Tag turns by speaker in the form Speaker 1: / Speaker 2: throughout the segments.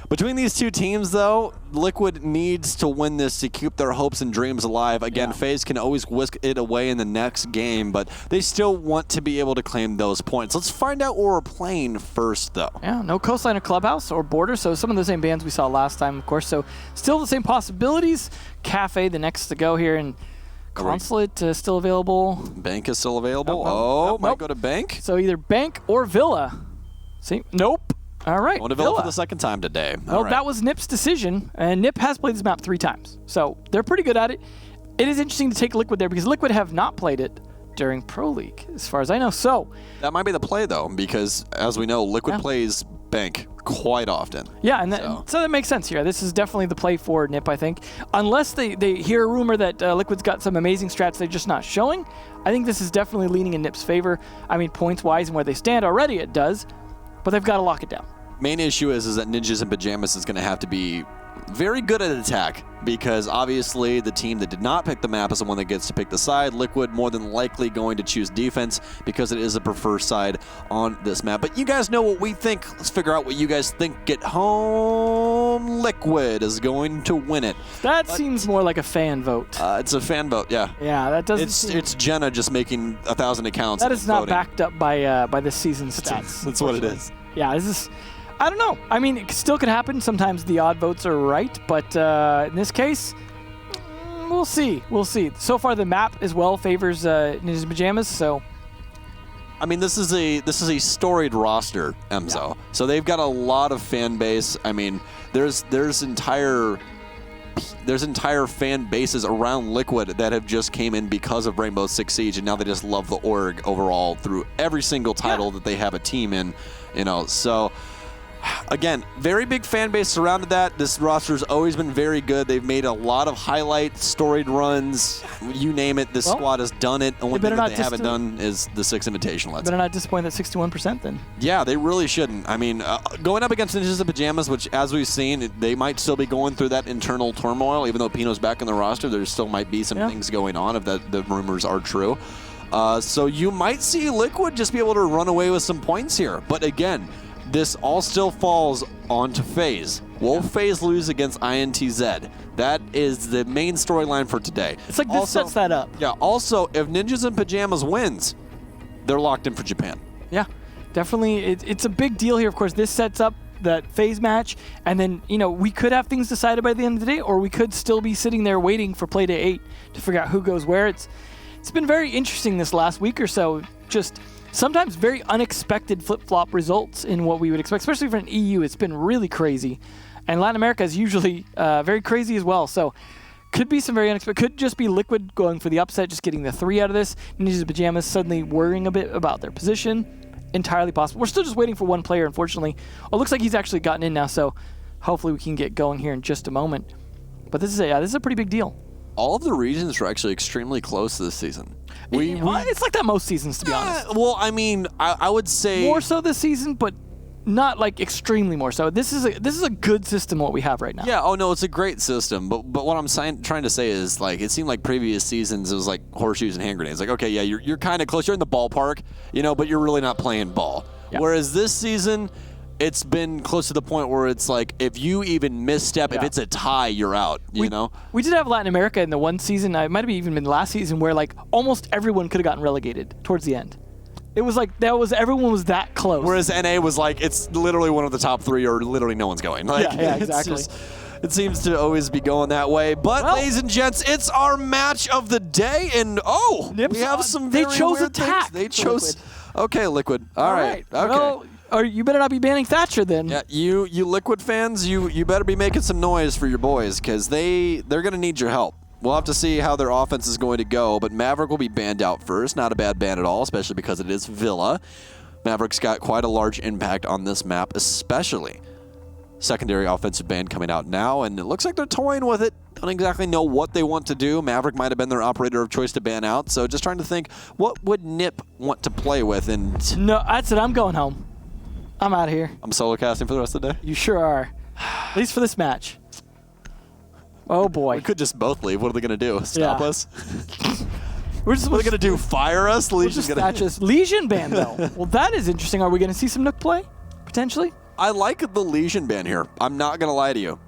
Speaker 1: Between these two teams, though, Liquid needs to win this to keep their hopes and dreams alive. Again, FaZe can always whisk it away in the next game, but they still want to be able to claim those points. Let's find out what we're playing first, though.
Speaker 2: Yeah, no Coastline or Clubhouse or Border, so some of the same bands we saw last time, of course. So still the same possibilities. Cafe, the next to go here, and Consulate still available.
Speaker 1: Bank is still available. Might go to Bank.
Speaker 2: So either Bank or Villa. See? Nope. All right.
Speaker 1: Going to Villa for the second time today.
Speaker 2: Well, that was Nip's decision, and Nip has played this map 3 times. So they're pretty good at it. It is interesting to take Liquid there because Liquid have not played it during Pro League, as far as I know. So
Speaker 1: that might be the play, though, because as we know, Liquid plays Bank quite often.
Speaker 2: Yeah, and so that makes sense here. This is definitely the play for Nip, I think. Unless they hear a rumor that Liquid's got some amazing strats they're just not showing, I think this is definitely leaning in Nip's favor. I mean, points-wise and where they stand already, it does, but they've got to lock it down.
Speaker 1: Main issue is that Ninjas and Pyjamas is going to have to be very good at attack because obviously the team that did not pick the map is the one that gets to pick the side. Liquid more than likely going to choose defense because it is a preferred side on this map. But you guys know what we think. Let's figure out what you guys think at home. Liquid is going to win it.
Speaker 2: That seems more like a fan vote.
Speaker 1: It's a fan vote, yeah.
Speaker 2: Yeah, that doesn't
Speaker 1: It's Jenna just making 1,000 accounts.
Speaker 2: That is not
Speaker 1: voting.
Speaker 2: Backed up by this season's stats.
Speaker 1: That's what it is.
Speaker 2: Yeah, this is... I don't know. I mean, it still could happen. Sometimes the odd votes are right, but in this case, we'll see. We'll see. So far, the map as well favors Ninjas and Pyjamas, so...
Speaker 1: I mean, this is a storied roster, Emzo. Yeah. So they've got a lot of fan base. I mean, there's entire fan bases around Liquid that have just came in because of Rainbow Six Siege, and now they just love the org overall through every single title that they have a team in. So... Again, very big fan base surrounded that. This roster's always been very good. They've made a lot of highlight, storied runs. You name it, this squad has done it. Only thing that they haven't done is the 6 Invitational.
Speaker 2: Better not disappoint that 61% then.
Speaker 1: Yeah, they really shouldn't. I mean, going up against Ninjas and Pyjamas, which, as we've seen, they might still be going through that internal turmoil. Even though Pino's back in the roster, there still might be some things going on if the rumors are true. So you might see Liquid just be able to run away with some points here. But again, this all still falls onto FaZe. Will FaZe lose against INTZ? That is the main storyline for today.
Speaker 2: It's like this sets that up.
Speaker 1: Yeah, also, if Ninjas and Pyjamas wins, they're locked in for Japan.
Speaker 2: Yeah, definitely. It's a big deal here. Of course, this sets up that FaZe match, and then, we could have things decided by the end of the day, or we could still be sitting there waiting for Play Day 8 to figure out who goes where. It's been very interesting this last week or so, just... Sometimes very unexpected flip-flop results in what we would expect, especially for an EU. It's been really crazy. And Latin America is usually very crazy as well. So could be some very unexpected. Could just be Liquid going for the upset, just getting the 3 out of this. Ninjas and Pyjamas suddenly worrying a bit about their position. Entirely possible. We're still just waiting for one player, unfortunately. Oh, it looks like he's actually gotten in now, so hopefully we can get going here in just a moment. But this is a pretty big deal.
Speaker 1: All of the regions are actually extremely close this season.
Speaker 2: It's like that most seasons, to be honest.
Speaker 1: Well, I mean, I would say
Speaker 2: more so this season, but not like extremely more so. This is a good system what we have right now.
Speaker 1: Yeah. Oh no, it's a great system. But what I'm trying to say is, like, it seemed like previous seasons it was like horseshoes and hand grenades. Like, okay, yeah, you're kind of close. You're in the ballpark, but you're really not playing ball. Yeah. Whereas this season, it's been close to the point where it's like, if you even misstep, if it's a tie, you're out,
Speaker 2: We did have Latin America in the one season, it might have even been last season, where like almost everyone could have gotten relegated towards the end. It was like, everyone was that close.
Speaker 1: Whereas NA was like, it's literally one of the top 3 or literally no one's going. Like,
Speaker 2: yeah, exactly.
Speaker 1: It seems to always be going that way. But, ladies and gents, it's our match of the day. And, we have some very
Speaker 2: They chose
Speaker 1: weird
Speaker 2: attack.
Speaker 1: Things. They chose...
Speaker 2: Liquid.
Speaker 1: Okay, Liquid. All right. Okay.
Speaker 2: Well, or you better not be banning Thatcher then.
Speaker 1: Yeah, you Liquid fans, you better be making some noise for your boys, because they're going to need your help. We'll have to see how their offense is going to go, but Maverick will be banned out first. Not a bad ban at all, especially because it is Villa. Maverick's got quite a large impact on this map, especially. Secondary offensive ban coming out now, and it looks like they're toying with it. Don't exactly know what they want to do. Maverick might have been their operator of choice to ban out, so just trying to think, what would Nip want to play with? And
Speaker 2: no, that's it. I'm going home. I'm out of here.
Speaker 1: I'm solo casting for the rest of the day?
Speaker 2: You sure are. At least for this match. Oh, boy.
Speaker 1: We could just both leave. What are they going to do? Stop us?
Speaker 2: What
Speaker 1: are they going to do? Fire us?
Speaker 2: Legion's going to Legion ban, though. Well, that is interesting. Are we going to see some Nook play? Potentially?
Speaker 1: I like the Legion ban here. I'm not going to lie to you.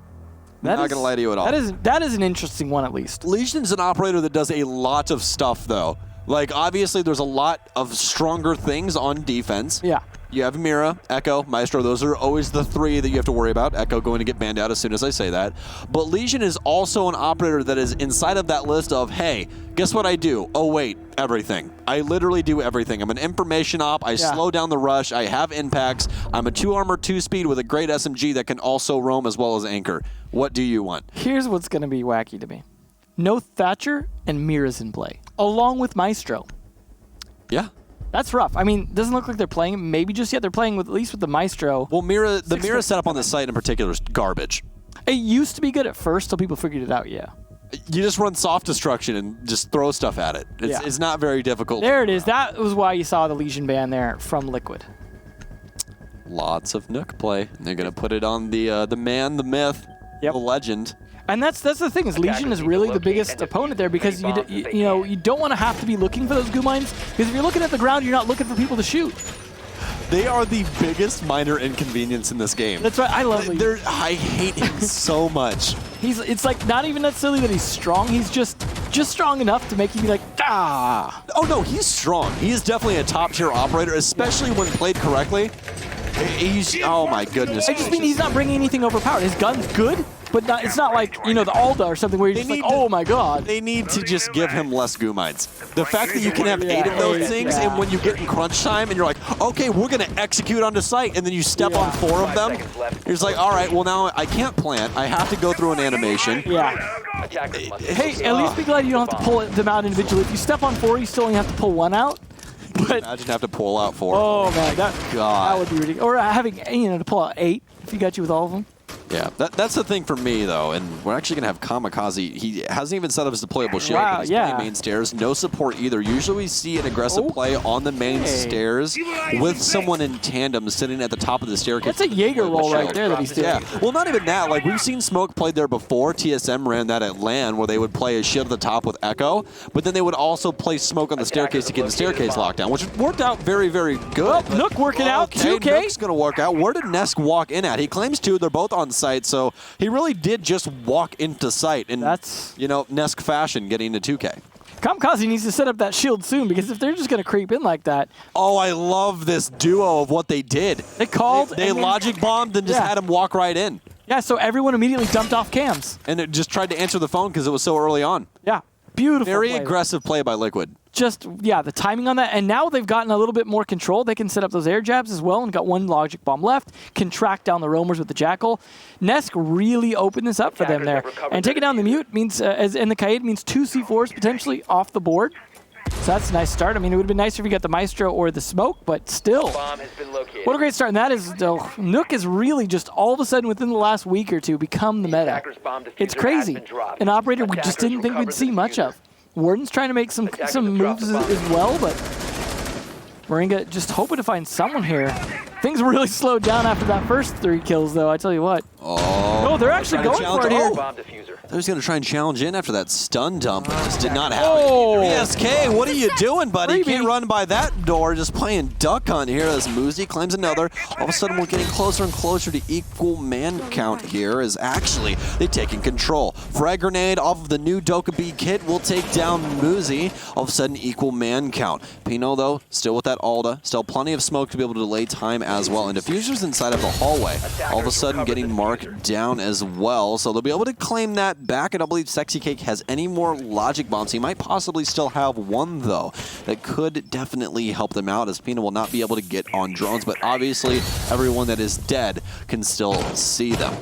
Speaker 1: I'm not going to lie to you at all.
Speaker 2: That is an interesting one, at least.
Speaker 1: Legion's an operator that does a lot of stuff, though. Like, obviously, there's a lot of stronger things on defense.
Speaker 2: Yeah.
Speaker 1: You have Mira, Echo, Maestro. Those are always the three that you have to worry about. Echo going to get banned out as soon as I say that. But Legion is also an operator that is inside of that list of, hey, guess what I do? Oh, wait, everything. I literally do everything. I'm an information op. I slow down the rush. I have impacts. I'm a 2-armor, 2-speed with a great SMG that can also roam as well as anchor. What do you want?
Speaker 2: Here's what's going to be wacky to me. No Thatcher and Mira's in play, along with Maestro.
Speaker 1: Yeah.
Speaker 2: That's rough. I mean, doesn't look like they're playing. Maybe just yet they're playing with at least with the Maestro.
Speaker 1: Well, the Mira setup on this site in particular is garbage.
Speaker 2: It used to be good at first till people figured it out, yeah.
Speaker 1: You just run soft destruction and just throw stuff at it. It's not very difficult.
Speaker 2: There it is. That was why you saw the Legion ban there from Liquid.
Speaker 1: Lots of Nook play. They're going to put it on the man, the myth, the legend.
Speaker 2: And that's the thing is Legion is really the biggest opponent there because you don't want to have to be looking for those goo mines because if you're looking at the ground, you're not looking for people to shoot.
Speaker 1: They are the biggest minor inconvenience in this game.
Speaker 2: That's right. I love Legion.
Speaker 1: I hate him so much.
Speaker 2: It's like not even necessarily that he's strong. He's just strong enough to make you be like, ah.
Speaker 1: Oh no, he's strong. He is definitely a top tier operator, especially when played correctly. Oh my goodness.
Speaker 2: I just mean he's not bringing anything overpowered. His gun's good. But it's not like, the Alda or something where you're just like, oh my god.
Speaker 1: They need to just give him less goo mines. The fact that you can have 8 of those things, and when you get in crunch time, and you're like, okay, we're going to execute onto site, and then you step on 4 of them, you're just like, all right, well now I can't plant. I have to go through an animation.
Speaker 2: Yeah. Hey, at least be glad you don't have to pull them out individually. If you step on 4, you still only have to pull 1 out. But
Speaker 1: imagine have to pull out 4.
Speaker 2: Oh man, that would be ridiculous. Or having to pull out 8 if you got you with all of them.
Speaker 1: Yeah, that's the thing for me, though, and we're actually going to have Kamikaze. He hasn't even set up his deployable shield.
Speaker 2: Wow,
Speaker 1: he's playing main stairs. No support either. Usually we see an aggressive play on the main stairs with someone in tandem sitting at the top of the staircase.
Speaker 2: That's a Jaeger roll right there that he's doing.
Speaker 1: Yeah, well, not even that. Like, we've seen Smoke played there before. TSM ran that at LAN where they would play a shield at the top with Echo, but then they would also play Smoke on the staircase to get the staircase locked down, which worked out very, very good.
Speaker 2: Well, Nook working out. 2K.
Speaker 1: Nook's going to work out. Where did Nesk walk in at? He claims 2. They're both on site, so he really did just walk into sight in, Nesk fashion, getting to 2K.
Speaker 2: Kamikaze needs to set up that shield soon because if they're just going to creep in like that.
Speaker 1: Oh, I love this duo of what they did.
Speaker 2: They called.
Speaker 1: They logic bombed and just had him walk right in.
Speaker 2: Yeah, so everyone immediately dumped off cams.
Speaker 1: And it just tried to answer the phone because it was so early on.
Speaker 2: Yeah, beautiful.
Speaker 1: Very aggressive play by Liquid.
Speaker 2: Just, the timing on that. And now they've gotten a little bit more control. They can set up those air jabs as well and got 1 logic bomb left. Can track down the roamers with the Jackal. Nesk really opened this up for them there. And taking down the Mute means, and the Kaid means 2 C4s potentially off the board. So that's a nice start. I mean, it would have been nicer if you got the Maestro or the Smoke, but still. What a great start. And that is, Nook has really just all of a sudden within the last week or two become the meta. It's crazy. An operator we just didn't think we'd see much of. Warden's trying to make some moves as well, but Moringa just hoping to find someone here. Things really slowed down after that first 3 kills, though, I tell you what.
Speaker 1: Oh,
Speaker 2: they're actually going for it here.
Speaker 1: I was going to try and challenge in after that stun dump, but just did not happen. PSK, what are you doing, buddy? You can't run by that door, just playing duck hunt here as Muzi claims another. All of a sudden, we're getting closer and closer to equal man count here as actually they're taking control. Frag grenade off of the new Doka B kit will take down Muzi. All of a sudden, equal man count. Pino, though, still with that Alda. Still plenty of smoke to be able to delay time as well. And Diffuser's inside of the hallway. All of a sudden, getting marked down as well. So they'll be able to claim that back. I don't believe Sexy Cake has any more logic bombs. He might possibly still have 1, though, that could definitely help them out as Pino will not be able to get on drones. But obviously, everyone that is dead can still see them.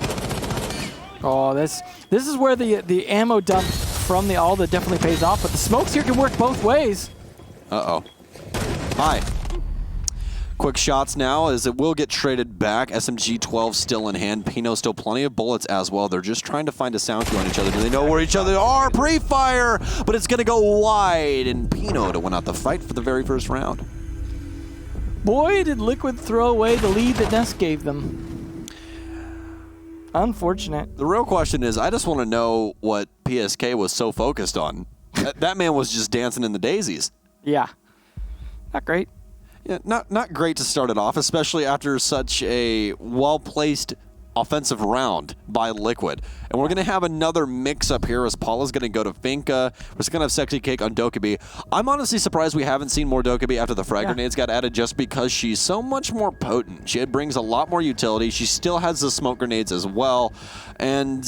Speaker 2: Oh, this is where the ammo dump from the Alda definitely pays off. But the smokes here can work both ways.
Speaker 1: Uh-oh. Hi. Quick shots now as it will get traded back. SMG-12 still in hand. Pino still plenty of bullets as well. They're just trying to find a sound cue on each other. Do they know where each other are? Pre-fire! But it's going to go wide. And Pino to win out the fight for the very first round.
Speaker 2: Boy, did Liquid throw away the lead that Nest gave them. Unfortunate.
Speaker 1: The real question is, I just want to know what PSK was so focused on. That man was just dancing in the daisies.
Speaker 2: Yeah. Not great.
Speaker 1: Yeah, not great to start it off, especially after such a well-placed offensive round by Liquid. And we're going to have another mix-up here as Paula's going to go to Finka. We're just going to have Sexy Cake on Dokkaebi. I'm honestly surprised we haven't seen more Dokkaebi after the frag grenades got added, just because she's so much more potent. She brings a lot more utility. She still has the smoke grenades as well. And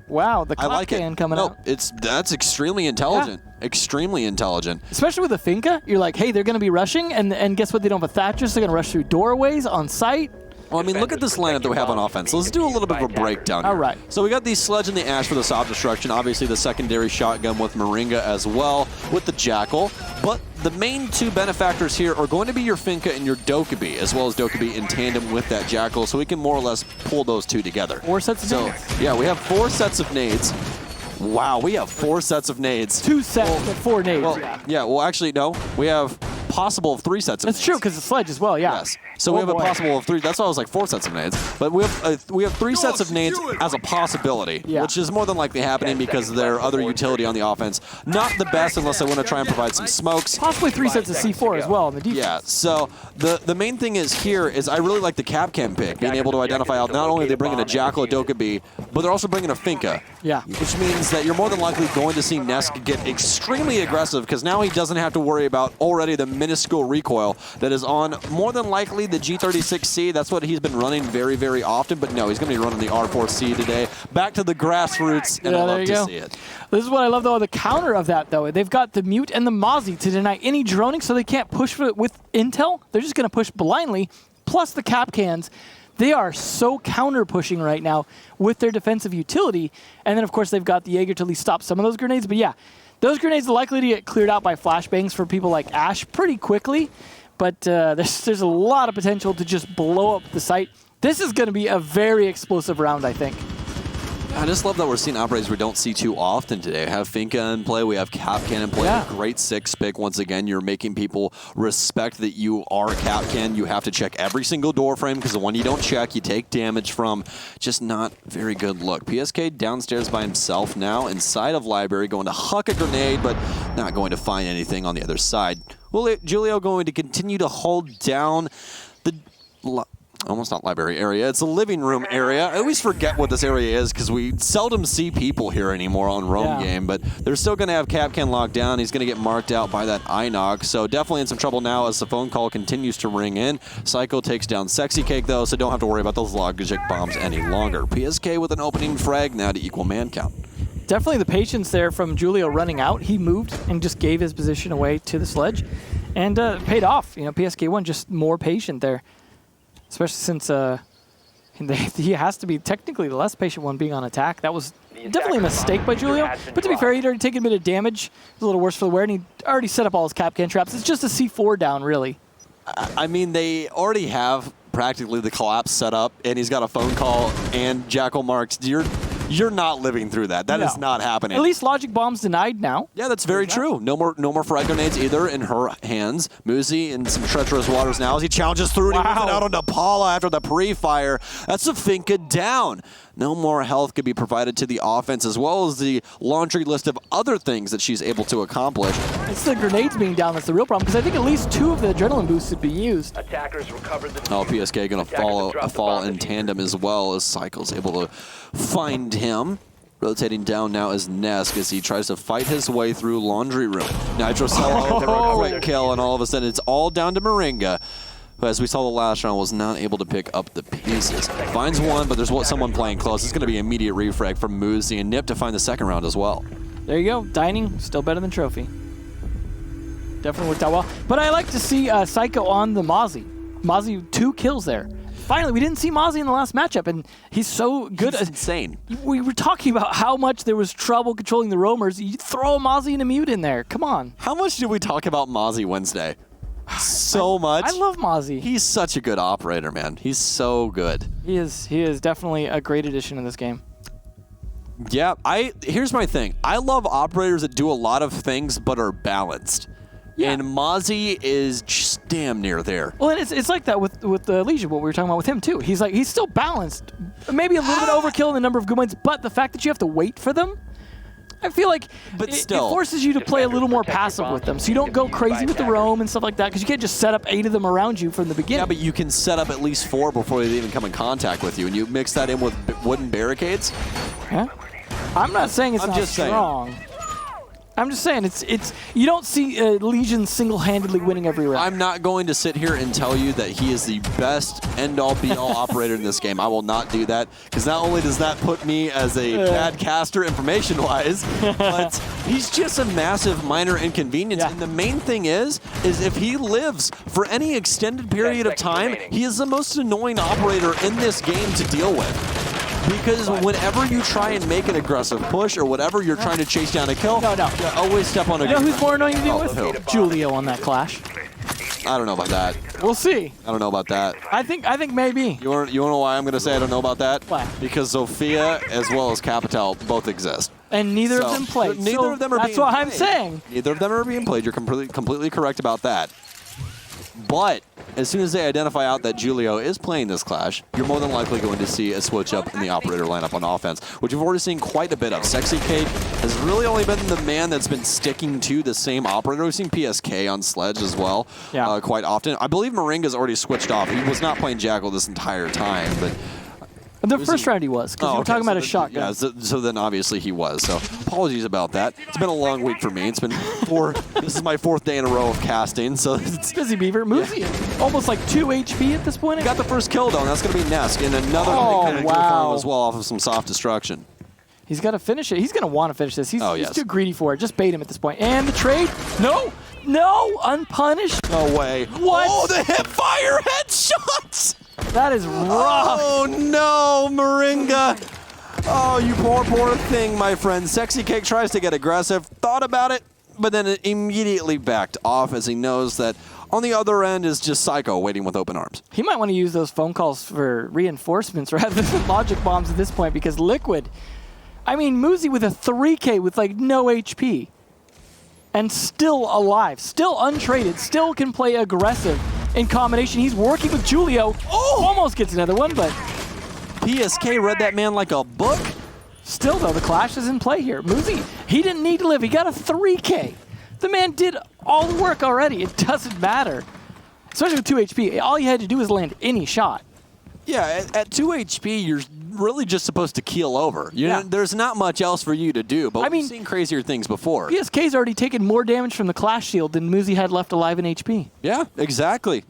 Speaker 2: wow, the clap can coming out.
Speaker 1: That's extremely intelligent. Yeah. Extremely intelligent.
Speaker 2: Especially with the Finka, you're like, hey, they're going to be rushing, and guess what? They don't have a Thatcher, so they're going to rush through doorways on site.
Speaker 1: Well, I mean, look at this lineup that we have on offense. Let's do a little bit of a breakdown here.
Speaker 2: All right.
Speaker 1: So we got the Sledge and the Ash for the soft destruction. Obviously, the secondary shotgun with Moringa as well, with the Jackal. But the main two benefactors here are going to be your Finka and your Dokkaebi, as well as Dokkaebi in tandem with that Jackal, so we can more or less pull those two together.
Speaker 2: 4 sets of nades.
Speaker 1: Yeah, we have 4 sets of nades. Wow, we have 4 sets of nades.
Speaker 2: 2 sets of 4 nades.
Speaker 1: Well, well, actually, no. We have possible of 3 sets of nades.
Speaker 2: That's true, because the Sledge as well, yeah.
Speaker 1: Yes. So we have a possible of 3. That's why I was like 4 sets of nades. But we have 3 sets of nades as a possibility, which is more than likely happening because of their other utility on the offense. Not the best unless they want to try and provide some smokes.
Speaker 2: Possibly 3 sets of C4 as well on the defense.
Speaker 1: Yeah, so the main thing is here is I really like the Capcan pick, being able to identify out not only are they bringing a Jackal, a Dokkaebi, but they're also bringing a Finka.
Speaker 2: Yeah.
Speaker 1: Which means that you're more than likely going to see Nesk get extremely aggressive, because now he doesn't have to worry about already the minuscule recoil that is on more than likely the G36C. That's what he's been running very, very often, but no, he's going to be running the R4C today. Back to the grassroots, and I love to see it.
Speaker 2: This is what I love, though, the counter of that, though. They've got the Mute and the Mozzie to deny any droning, so they can't push with intel. They're just going to push blindly, plus the Capcans. They are so counter-pushing right now with their defensive utility. And then, of course, they've got the Jaeger to at least stop some of those grenades. But yeah, those grenades are likely to get cleared out by flashbangs for people like Ash pretty quickly. But there's a lot of potential to just blow up the site. This is going to be a very explosive round, I think.
Speaker 1: I just love that we're seeing operators we don't see too often today. We have Finka in play, we have Capcan in play.
Speaker 2: Yeah.
Speaker 1: Great 6 pick. Once again, you're making people respect that you are a Capcan. You have to check every single door frame, because the one you don't check, you take damage from. Just not very good look. PSK downstairs by himself now, inside of library, going to huck a grenade, but not going to find anything on the other side. Well, Julio going to continue to hold down the... almost not library area, it's a living room area. I always forget what this area is because we seldom see people here anymore on Roam Game, but they're still going to have Capcan locked down. He's going to get marked out by that Einox, so definitely in some trouble now as the phone call continues to ring in. Psycho takes down Sexy Cake, though, so don't have to worry about those logic bombs any longer. PSK with an opening frag now to equal man count.
Speaker 2: Definitely the patience there from Julio running out. He moved and just gave his position away to the Sledge, and paid off. You know, PSK1 just more patient there. Especially since he has to be technically the less patient one being on attack. That was definitely a mistake by Julio. But to be fair, he'd already taken a bit of damage. It was a little worse for the wear, and he already set up all his Capcan traps. It's just a C4 down, really.
Speaker 1: I mean, they already have practically the collapse set up, and he's got a phone call and Jackal marks. You're not living through that. That is not happening.
Speaker 2: At least logic bombs denied now.
Speaker 1: Yeah, that's very true. No more frag grenades either in her hands. Muzi in some treacherous waters now as he challenges through and he moves it out onto Paula after the pre-fire. That's a Finka down. No more health could be provided to the offense, as well as the laundry list of other things that she's able to accomplish.
Speaker 2: It's the grenades being down that's the real problem, because I think at least 2 of the adrenaline boosts would be used.
Speaker 3: Attackers recovered the
Speaker 1: PSK going to fall in tandem as well, as Cycle's able to find him. Rotating down now is Nesk as he tries to fight his way through laundry room. Nitrocello, quick kill, and all of a sudden it's all down to Moringa, who, as we saw the last round, was not able to pick up the pieces. Finds one, but there's someone playing close. It's going to be immediate refrag from Muzi and Nip to find the second round as well.
Speaker 2: There you go. Dining, still better than Trophy. Definitely worked out well. But I like to see Psycho on the Mozzie. Mozzie, 2 kills there. Finally, we didn't see Mozzie in the last matchup, and he's so good.
Speaker 1: He's insane.
Speaker 2: We were talking about how much there was trouble controlling the roamers. You throw a Mozzie and a Mute in there. Come on.
Speaker 1: How much did we talk about Mozzie Wednesday? So much.
Speaker 2: I love Mozzie.
Speaker 1: He's such a good operator, man. He's so good.
Speaker 2: He is definitely a great addition in this game.
Speaker 1: Yeah, here's my thing. I love operators that do a lot of things but are balanced. Yeah. And Mozzie is just damn near there.
Speaker 2: Well, and it's like that with Legion, what we were talking about with him too. He's still balanced. Maybe a little bit overkill in the number of good ones, but the fact that you have to wait for them. I feel like
Speaker 1: But
Speaker 2: it
Speaker 1: still.
Speaker 2: forces you to play a little more passive with them, so you don't go crazy with the roam and stuff like that, because you can't just set up 8 of them around you from the beginning.
Speaker 1: Yeah, but you can set up at least 4 before they even come in contact with you, and you mix that in with wooden barricades.
Speaker 2: Yeah. I'm not saying it's
Speaker 1: I'm
Speaker 2: not
Speaker 1: just saying.
Speaker 2: strong. I'm just saying it's you don't see Legion single-handedly winning every round.
Speaker 1: I'm not going to sit here and tell you that he is the best end-all, be-all operator in this game. I will not do that, because not only does that put me as a bad caster information-wise, but he's just a massive minor inconvenience.
Speaker 2: Yeah.
Speaker 1: And the main thing is if he lives for any extended period of time, he is the most annoying operator in this game to deal with. Because whenever you try and make an aggressive push or whatever, you're trying to chase down a kill,
Speaker 2: No.
Speaker 1: you always step on a
Speaker 2: You know who's more annoying to deal
Speaker 1: who?
Speaker 2: with? Julio on that Clash.
Speaker 1: I don't know about that.
Speaker 2: We'll see.
Speaker 1: I don't know about that.
Speaker 2: I think maybe.
Speaker 1: You want to know why I'm going to say I don't know about that?
Speaker 2: Why?
Speaker 1: Because Zofia as well as Capital both exist.
Speaker 2: And neither
Speaker 1: So,
Speaker 2: of them played.
Speaker 1: neither
Speaker 2: So
Speaker 1: of them are
Speaker 2: that's
Speaker 1: being
Speaker 2: what I'm
Speaker 1: played.
Speaker 2: saying.
Speaker 1: Neither of them are being played. You're completely correct about that. But as soon as they identify out that Julio is playing this Clash, you're more than likely going to see a switch up in the operator lineup on offense, which you've already seen quite a bit of. Sexy Kate has really only been the man that's been sticking to the same operator. We've seen PSK on Sledge as well quite often. I believe Moringa's already switched off. He was not playing Jackal this entire time, but
Speaker 2: The first round he was, because you were talking about a shotgun.
Speaker 1: Yeah, so then obviously he was. So apologies about that. It's been a long week for me. It's been this is my 4th day in a row of casting, so it's
Speaker 2: Busy Beaver. Moosey, almost like 2 HP at this point.
Speaker 1: got the first kill though, and that's going to be Nesk, and another
Speaker 2: wow.
Speaker 1: as well off of some soft destruction.
Speaker 2: He's got to finish it. He's going to want to finish this. He's
Speaker 1: yes.
Speaker 2: too greedy for it. Just bait him at this point. And the trade? No, unpunished.
Speaker 1: No way.
Speaker 2: What?
Speaker 1: Oh, the hip fire headshots!
Speaker 2: That is rough.
Speaker 1: Oh no, Moringa. Oh, you poor thing, my friend. Sexy Cake tries to get aggressive, thought about it, but then it immediately backed off as he knows that on the other end is just Psycho waiting with open arms.
Speaker 2: He might want to use those phone calls for reinforcements rather than logic bombs at this point, because Liquid, I mean, Moosey with a 3K with like no HP and still alive, still untraded, still can play aggressive in combination. He's working with Julio. Oh, almost gets another one, but
Speaker 1: PSK read that man like a book.
Speaker 2: still, though, the Clash is in play here. Moosey, he didn't need to live. He got a 3K. The man did all the work already. It doesn't matter. Especially with 2 HP. All you had to do was land any shot.
Speaker 1: Yeah, at 2 HP, you're really just supposed to keel over. There's not much else for you to do, but we've seen crazier things before.
Speaker 2: PSK's already taken more damage from the Clash shield than Moosey had left alive in HP.
Speaker 1: Yeah, exactly.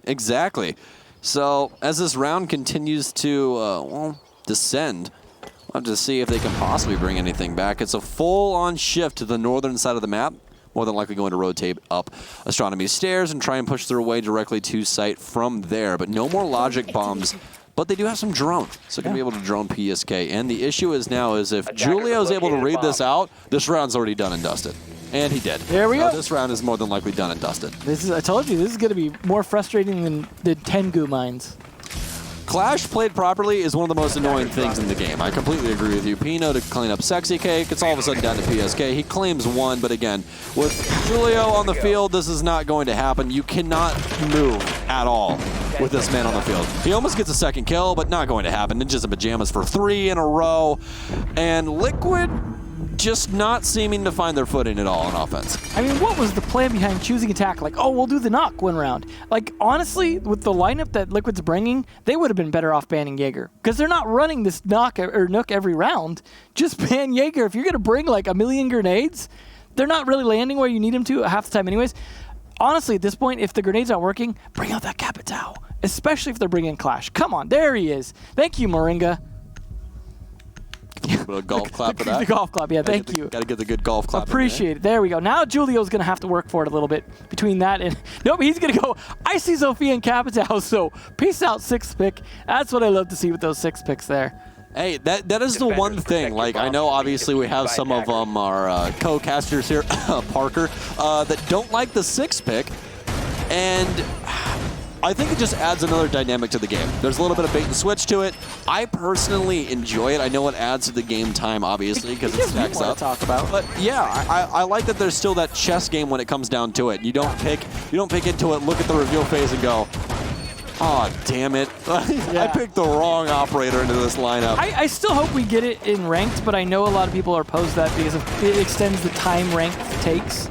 Speaker 1: So as this round continues to descend, we'll have to see if they can possibly bring anything back. It's a full-on shift to the northern side of the map. More than likely going to rotate up Astronomy Stairs and try and push their way directly to site from there. But no more logic bombs. But they do have some drone, so going to be able to drone PSK. And the issue is now is if Julio's able to read this out, this round's already done and dusted. And he did.
Speaker 2: There we go.
Speaker 1: This round is more than likely done and dusted.
Speaker 2: I told you, this is going to be more frustrating than the Tengu mines.
Speaker 1: Clash played properly is one of the most annoying things in the game. I completely agree with you. Pino to clean up Sexy Cake. It's all of a sudden down to PSK. He claims 1, but again, with Julio on the field, this is not going to happen. You cannot move at all with this man on the field. He almost gets a second kill, but not going to happen. Ninjas and Pyjamas for 3 in a row. And Liquid just not seeming to find their footing at all on offense.
Speaker 2: I mean, what was the plan behind choosing attack? Like, oh, we'll do the knock 1 round. Like, honestly, with the lineup that Liquid's bringing, they would have been better off banning Jaeger. Because they're not running this knock or nook every round. Just ban Jaeger. If you're going to bring like a million grenades, they're not really landing where you need them to half the time anyways. Honestly, at this point, if the grenades aren't working, bring out that Capitao. Especially if they're bringing Clash. Come on, there he is. Thank you, Moringa.
Speaker 1: A golf clap for that.
Speaker 2: The golf clap, yeah, thank you.
Speaker 1: Got to get the good golf clap.
Speaker 2: Appreciate it. There we go. Now Julio's going to have to work for it a little bit between that and... Nope, he's going to go... I see Zofia and Capitao, so peace out, 6th pick. That's what I love to see with those 6 picks there.
Speaker 1: Hey, that is the one thing. Like, I know obviously we have some of them, our co-casters here, Parker, that don't like the 6th pick. And I think it just adds another dynamic to the game. There's a little bit of bait and switch to it. I personally enjoy it. I know it adds to the game time, obviously, because it stacks up.
Speaker 2: To talk about.
Speaker 1: But yeah, I like that there's still that chess game when it comes down to it. You don't pick into it, look at the reveal phase, and go, Oh, damn it. I
Speaker 2: Yeah.
Speaker 1: picked the wrong operator into this lineup.
Speaker 2: I still hope we get it in ranked, but I know a lot of people are opposed to that because it extends the time ranked takes.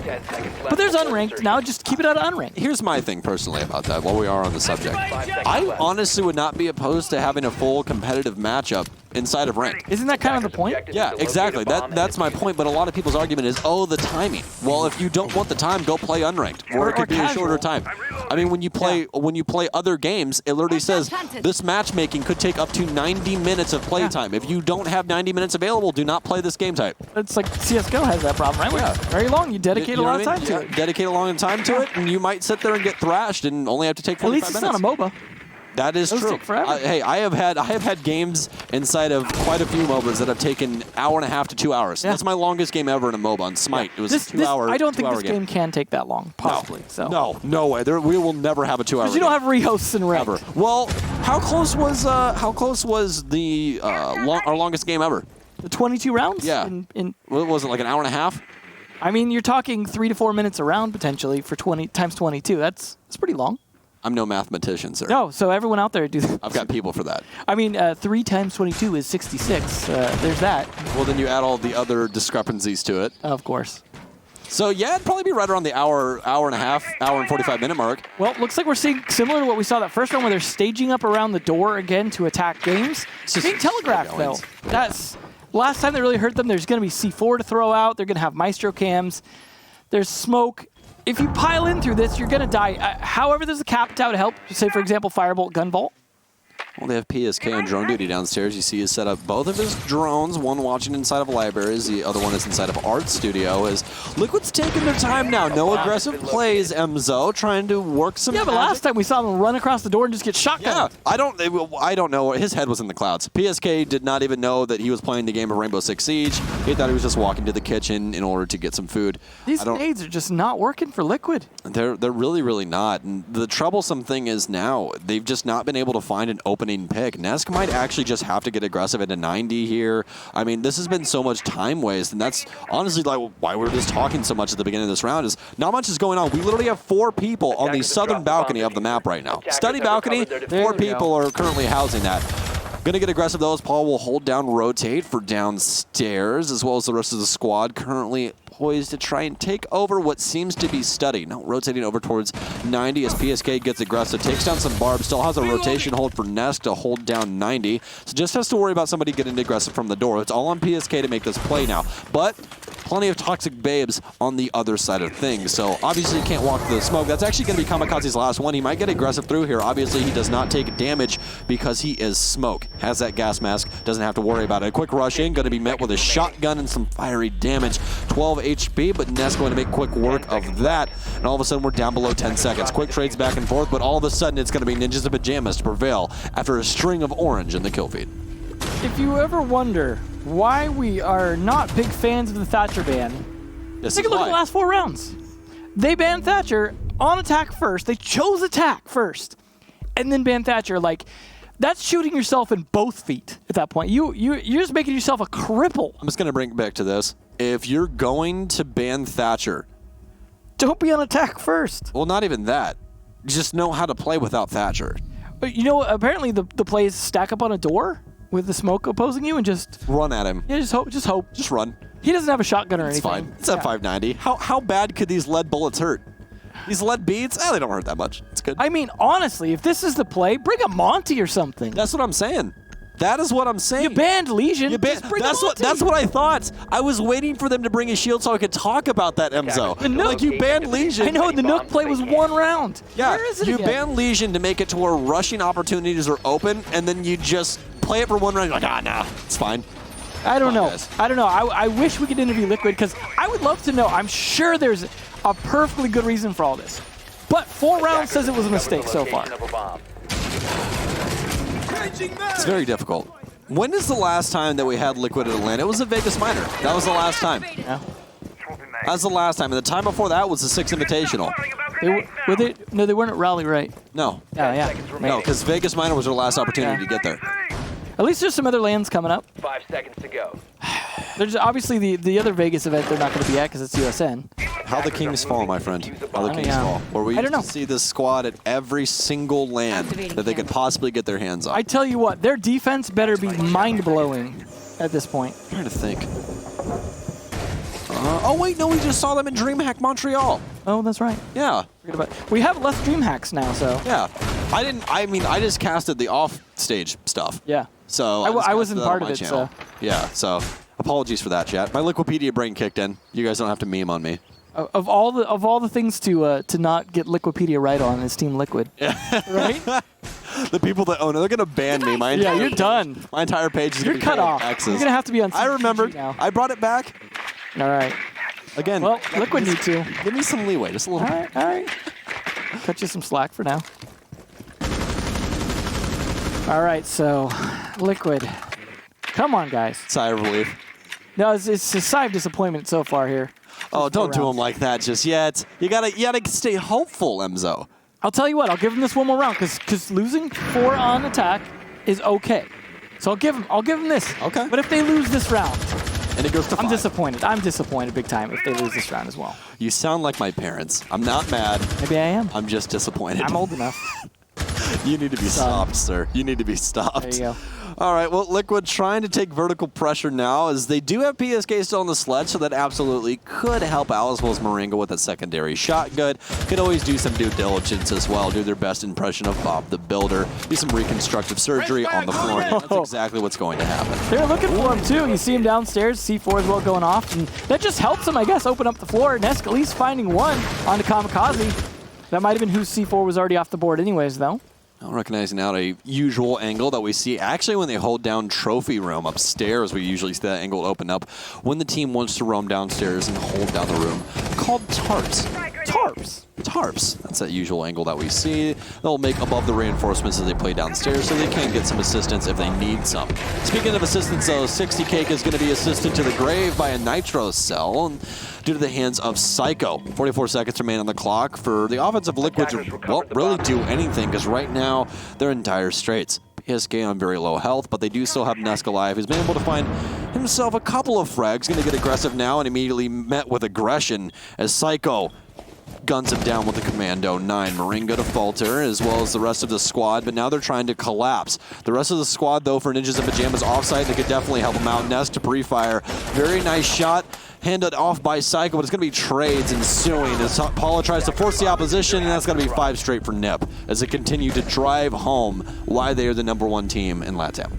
Speaker 2: But there's unranked now. Just keep it out of unranked.
Speaker 1: Here's my thing personally about that while we are on the subject. I honestly would not be opposed to having a full competitive matchup inside of ranked.
Speaker 2: Isn't that kind of the point?
Speaker 1: Yeah, exactly. That's my point, but a lot of people's argument is, oh, the timing. Well, if you don't want the time, go play unranked, or it could be a shorter time. I mean, when you play other games, it literally says this matchmaking could take up to 90 minutes of play time. If you don't have 90 minutes available, do not play this game type.
Speaker 2: It's like CS:GO has that problem, right?
Speaker 1: Yeah.
Speaker 2: Very long. You dedicate a lot of time to it.
Speaker 1: Dedicate a long time to it, and you might sit there and get thrashed and only have to take 45
Speaker 2: At least
Speaker 1: minutes.
Speaker 2: it's not a MOBA.
Speaker 1: That is
Speaker 2: Those
Speaker 1: true.
Speaker 2: take forever.
Speaker 1: Hey, I have had games inside of quite a few MOBAs that have taken hour and a half to 2 hours.
Speaker 2: Yeah.
Speaker 1: That's my longest game ever in a MOBA on Smite. It was a 2 hour.
Speaker 2: I don't think
Speaker 1: 2 hour
Speaker 2: this game can take that long, possibly.
Speaker 1: No way. We will never have a 2 hour.
Speaker 2: Because you don't have rehosts in ranked.
Speaker 1: ever. Well, how close was the our longest game ever?
Speaker 2: The 22 rounds?
Speaker 1: Yeah. What was it, like an hour and a half?
Speaker 2: I mean, you're talking 3 to 4 minutes a round potentially for 20 times 22. That's pretty long.
Speaker 1: I'm no mathematician, sir.
Speaker 2: No, so everyone out there do that.
Speaker 1: I've got people for that.
Speaker 2: I mean, 3 times 22 is 66. There's that.
Speaker 1: Well, then you add all the other discrepancies to it.
Speaker 2: Of course.
Speaker 1: So yeah, it'd probably be right around the hour and a half, hour and 45-minute mark.
Speaker 2: Well, looks like we're seeing similar to what we saw that first round where they're staging up around the door again to attack games. It's
Speaker 1: just
Speaker 2: being telegraphed, though. That's last time they really hurt them. There's going to be C4 to throw out. They're going to have Maestro cams. There's smoke. If you pile in through this, you're going to die. However, there's a cap to help. Say, for example, Firebolt, Gunvolt.
Speaker 1: Well, they have PSK on drone duty downstairs. You see he's set up both of his drones, one watching inside of libraries, the other one is inside of Art Studio. As Liquid's taking their time now. No aggressive plays, Emzo, trying to work some
Speaker 2: Yeah, but
Speaker 1: magic.
Speaker 2: last time we saw them run across the door and just get shotgunned.
Speaker 1: Yeah, I don't know. His head was in the clouds. PSK did not even know that he was playing the game of Rainbow Six Siege. He thought he was just walking to the kitchen in order to get some food.
Speaker 2: These nades are just not working for Liquid.
Speaker 1: They're really, really not. And the troublesome thing is now they've just not been able to find an opening pick. Nesk might actually just have to get aggressive into 90 here. I mean, this has been so much time waste, and that's honestly like why we're just talking so much at the beginning of this round is not much is going on. We literally have 4 people on the southern balcony of the map right now. Study balcony, 4 people are currently housing that. Gonna get aggressive though as Paul will hold down rotate for downstairs as well as the rest of the squad currently poised to try and take over what seems to be Study. Now rotating over towards 90 as PSK gets aggressive, takes down some barbs, still has a rotation hold for Nesk to hold down 90. So just has to worry about somebody getting aggressive from the door. It's all on PSK to make this play now. But plenty of toxic babes on the other side of things. So obviously he can't walk through the smoke. That's actually going to be Kamikaze's last one. He might get aggressive through here. Obviously he does not take damage because he is smoke. Has that gas mask, doesn't have to worry about it. A quick rush in, going to be met with a shotgun and some fiery damage. 12 HP, but Ness going to make quick work of that. And all of a sudden we're down below 10 seconds. Quick trades back and forth, but all of a sudden it's going to be Ninjas and Pyjamas to prevail after a string of orange in the kill feed.
Speaker 2: If you ever wonder why we are not big fans of the Thatcher ban, take a look at the last 4 rounds. They banned Thatcher on attack first. They chose attack first, and then banned Thatcher. Like, that's shooting yourself in both feet at that point. You're just making yourself a cripple.
Speaker 1: I'm just going to bring it back to this. If you're going to ban Thatcher,
Speaker 2: don't be on attack first.
Speaker 1: Well, not even that. Just know how to play without Thatcher.
Speaker 2: But you know, apparently the plays stack up on a door with the smoke opposing you and just
Speaker 1: run at him.
Speaker 2: Yeah, just hope.
Speaker 1: Just run.
Speaker 2: He doesn't have a shotgun or anything.
Speaker 1: It's fine. It's at 590. How bad could these lead bullets hurt? These lead beads? They don't hurt that much. It's good.
Speaker 2: I mean, honestly, if this is the play, bring a Monty or something.
Speaker 1: That's what I'm saying. That is what I'm saying.
Speaker 2: You banned Legion.
Speaker 1: That's what I thought. I was waiting for them to bring a shield so I could talk about that, Emzo. Like, you banned Legion.
Speaker 2: I know, the Nook play was 1 round.
Speaker 1: Yeah,
Speaker 2: where is it
Speaker 1: you
Speaker 2: again?
Speaker 1: banned Legion to make it to where rushing opportunities are open, and then you just play it for 1 round. You're like, nah, it's fine.
Speaker 2: I don't know.
Speaker 1: Guys.
Speaker 2: I don't know. I wish we could interview Liquid because I would love to know. I'm sure there's a perfectly good reason for all this. But 4 rounds says it was a mistake so far.
Speaker 1: It's very difficult. When is the last time that we had Liquid at Atlanta? It was a Vegas Minor. That was the last time.
Speaker 2: Yeah.
Speaker 1: That was the last time. And the time before that was the 6 Invitational.
Speaker 2: No, they weren't at Raleigh, right?
Speaker 1: No.
Speaker 2: Yeah.
Speaker 1: No, because Vegas Minor was our last opportunity to get there.
Speaker 2: At least there's some other lands coming up.
Speaker 3: 5 seconds to go.
Speaker 2: There's obviously the other Vegas event they're not going to be at because it's USN.
Speaker 1: How the kings fall, my friend. How the kings fall. Where we used to see this squad at every single land that they could possibly get their hands on.
Speaker 2: I tell you what, their defense better be mind-blowing at this point.
Speaker 1: I'm trying to think. Oh, wait, no, we just saw them in DreamHack Montreal.
Speaker 2: Oh, that's right.
Speaker 1: Yeah.
Speaker 2: We have less DreamHacks now, so.
Speaker 1: Yeah. I just casted the off-stage stuff.
Speaker 2: Yeah.
Speaker 1: So
Speaker 2: I wasn't part of it, so.
Speaker 1: Yeah, so apologies for that, chat. My Liquipedia brain kicked in. You guys don't have to meme on me.
Speaker 2: Of all the things to not get Liquipedia right on is Team Liquid. Yeah. Right?
Speaker 1: The people that own it, they're gonna ban me.
Speaker 2: Yeah, you're done.
Speaker 1: My entire page is gonna be
Speaker 2: cut off.
Speaker 1: X's.
Speaker 2: You're gonna have to be on.
Speaker 1: I remembered.
Speaker 2: Now.
Speaker 1: I brought it back.
Speaker 2: All right.
Speaker 1: Again.
Speaker 2: Well, Liquid needs to.
Speaker 1: Give me some leeway, just a little.
Speaker 2: All right. Cut you some slack for now. All right, so Liquid. Come on, guys.
Speaker 1: Sigh of relief.
Speaker 2: No, it's a sigh of disappointment so far here.
Speaker 1: Oh, don't do him like that just yet. You gotta stay hopeful, Emzo.
Speaker 2: I'll tell you what. I'll give him this one more round because losing 4 on attack is okay. So I'll give him this.
Speaker 1: Okay.
Speaker 2: But if they lose this round,
Speaker 1: and it goes to 5.
Speaker 2: I'm disappointed. I'm disappointed big time if they lose this round as well.
Speaker 1: You sound like my parents. I'm not mad.
Speaker 2: Maybe I am.
Speaker 1: I'm just disappointed.
Speaker 2: I'm old enough.
Speaker 1: You need to be stopped, sir. You need to be stopped.
Speaker 2: There you go.
Speaker 1: All right, well, Liquid trying to take vertical pressure now as they do have PSK still on the sled, so that absolutely could help out, as well as Moringa with a secondary shot. Good. Could always do some due diligence as well, do their best impression of Bob the Builder, do some reconstructive surgery on the floor. That's exactly what's going to happen.
Speaker 2: They're looking for him, too. You see him downstairs, C4 as well going off, and that just helps him, I guess, open up the floor. Nesk at least finding one onto Kamikaze. That might have been whose C4 was already off the board anyways, though.
Speaker 1: I'm recognizing now a usual angle that we see actually when they hold down trophy room upstairs. We usually see that angle open up when the team wants to roam downstairs and hold down the room. Called tarps.
Speaker 2: Tarps.
Speaker 1: Tarps. That's that usual angle that we see. They'll make above the reinforcements as they play downstairs so they can get some assistance if they need some. Speaking of assistance, though, 60 Cake is going to be assisted to the grave by a Nitro cell due to the hands of Psycho. 44 seconds remain on the clock for the offensive Liquid to, well, really do anything because right now they're in dire straits. PSK on very low health, but they do still have Nesk alive. He's been able to find himself a couple of frags. Going to get aggressive now and immediately met with aggression as Psycho guns him down with the Commando 9. Moringa to falter, as well as the rest of the squad, but now they're trying to collapse. The rest of the squad, though, for Ninjas and Pyjamas offsite, they could definitely help him out. Nesk to pre-fire. Very nice shot. Handed off by Psycho, but it's going to be trades ensuing as Paula tries to force the opposition, and that's going to be 5 straight for Nip as they continue to drive home why they are the #1 team in LATAM.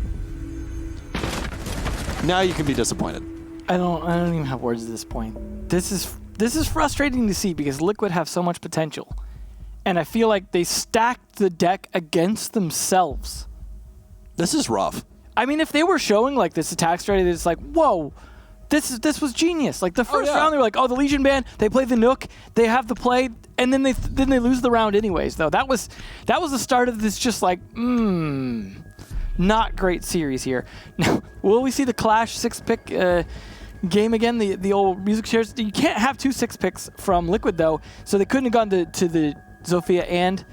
Speaker 1: Now you can be disappointed.
Speaker 2: I don't even have words at this point. This is frustrating to see because Liquid have so much potential, and I feel like they stacked the deck against themselves.
Speaker 1: This is rough.
Speaker 2: I mean, if they were showing like this attack strategy, it's like, whoa. This was genius. Like the first round, they were like, "Oh, the Legion band. They play the Nook. They have the play, and then they lose the round anyways." Though that was the start of this just like, not great series here. Now, will we see the Clash 6-pick game again? The old music shares. You can't have 2 6-picks from Liquid though, so they couldn't have gone to the Zofia and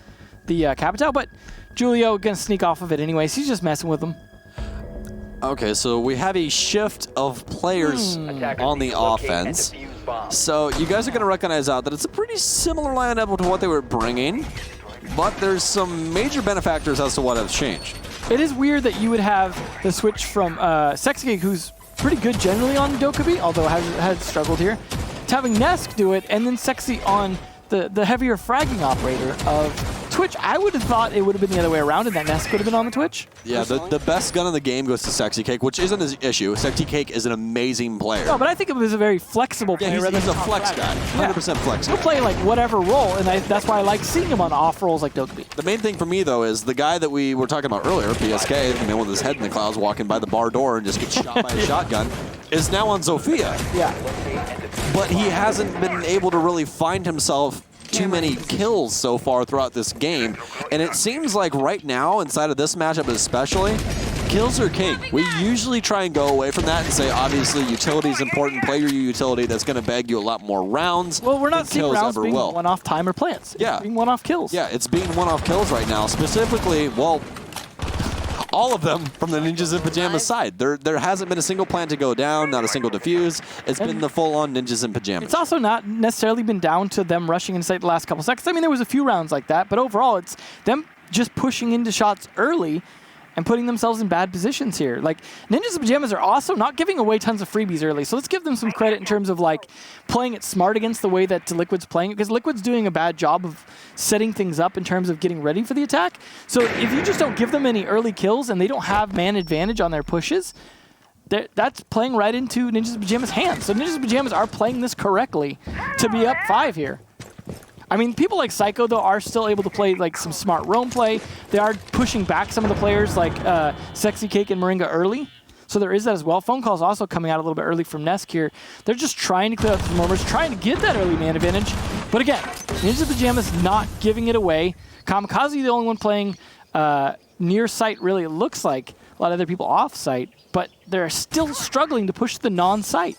Speaker 2: the Capital. But Julio gonna sneak off of it anyways. He's just messing with them.
Speaker 1: Okay, so we have a shift of players on the offense. So you guys are going to recognize out that it's a pretty similar lineup to what they were bringing, but there's some major benefactors as to what has changed.
Speaker 2: It is weird that you would have the switch from Sexy, who's pretty good generally on Dokkaebi, although has struggled here, to having Nesk do it, and then Sexy on the heavier fragging operator of Twitch. I would have thought it would have been the other way around, and that Nesk would have been on the Twitch.
Speaker 1: Yeah, the best gun in the game goes to Sexy Cake, which isn't an issue. Sexy Cake is an amazing player.
Speaker 2: No, but I think it was a very flexible player.
Speaker 1: Yeah, he's a flex guy, 100% flex guy.
Speaker 2: He'll play like whatever role, and that's why I like seeing him on off roles like Dokkaebi.
Speaker 1: The main thing for me, though, is the guy that we were talking about earlier, PSK, the man with his head in the clouds walking by the bar door and just gets shot by a shotgun, is now on Zofia.
Speaker 2: Yeah.
Speaker 1: But he hasn't been able to really find himself too many kills so far throughout this game, and it seems like right now, inside of this matchup especially, kills are king. We usually try and go away from that and say, obviously, utility is important. Play your utility. That's going to bag you a lot more rounds.
Speaker 2: Well, we're not seeing rounds being one-off timer plants. It's being one-off kills.
Speaker 1: Yeah, it's being one-off kills right now. Specifically, well, all of them from the Ninjas in Pajamas side. There hasn't been a single plan to go down, not a single defuse. It's been the full-on Ninjas in Pajamas.
Speaker 2: It's also not necessarily been down to them rushing inside the last couple seconds. I mean, there was a few rounds like that, but overall, it's them just pushing into shots early and putting themselves in bad positions here. Like, Ninjas in Pajamas are also not giving away tons of freebies early, so let's give them some credit in terms of, like, playing it smart against the way that Liquid's playing it, because Liquid's doing a bad job of setting things up in terms of getting ready for the attack. So if you just don't give them any early kills and they don't have man advantage on their pushes, that's playing right into Ninjas in Pajamas' hands. So Ninjas in Pajamas are playing this correctly to be up 5 here. I mean, people like Psycho, though, are still able to play like some smart roam play. They are pushing back some of the players like Sexy Cake and Moringa early. So there is that as well. Phone calls also coming out a little bit early from Nesk here. They're just trying to clear out some moments, trying to get that early man advantage. But again, Ninja Pajamas not giving it away. Kamikaze the only one playing near site, really, it looks like. A lot of other people off site, but they're still struggling to push the non-site.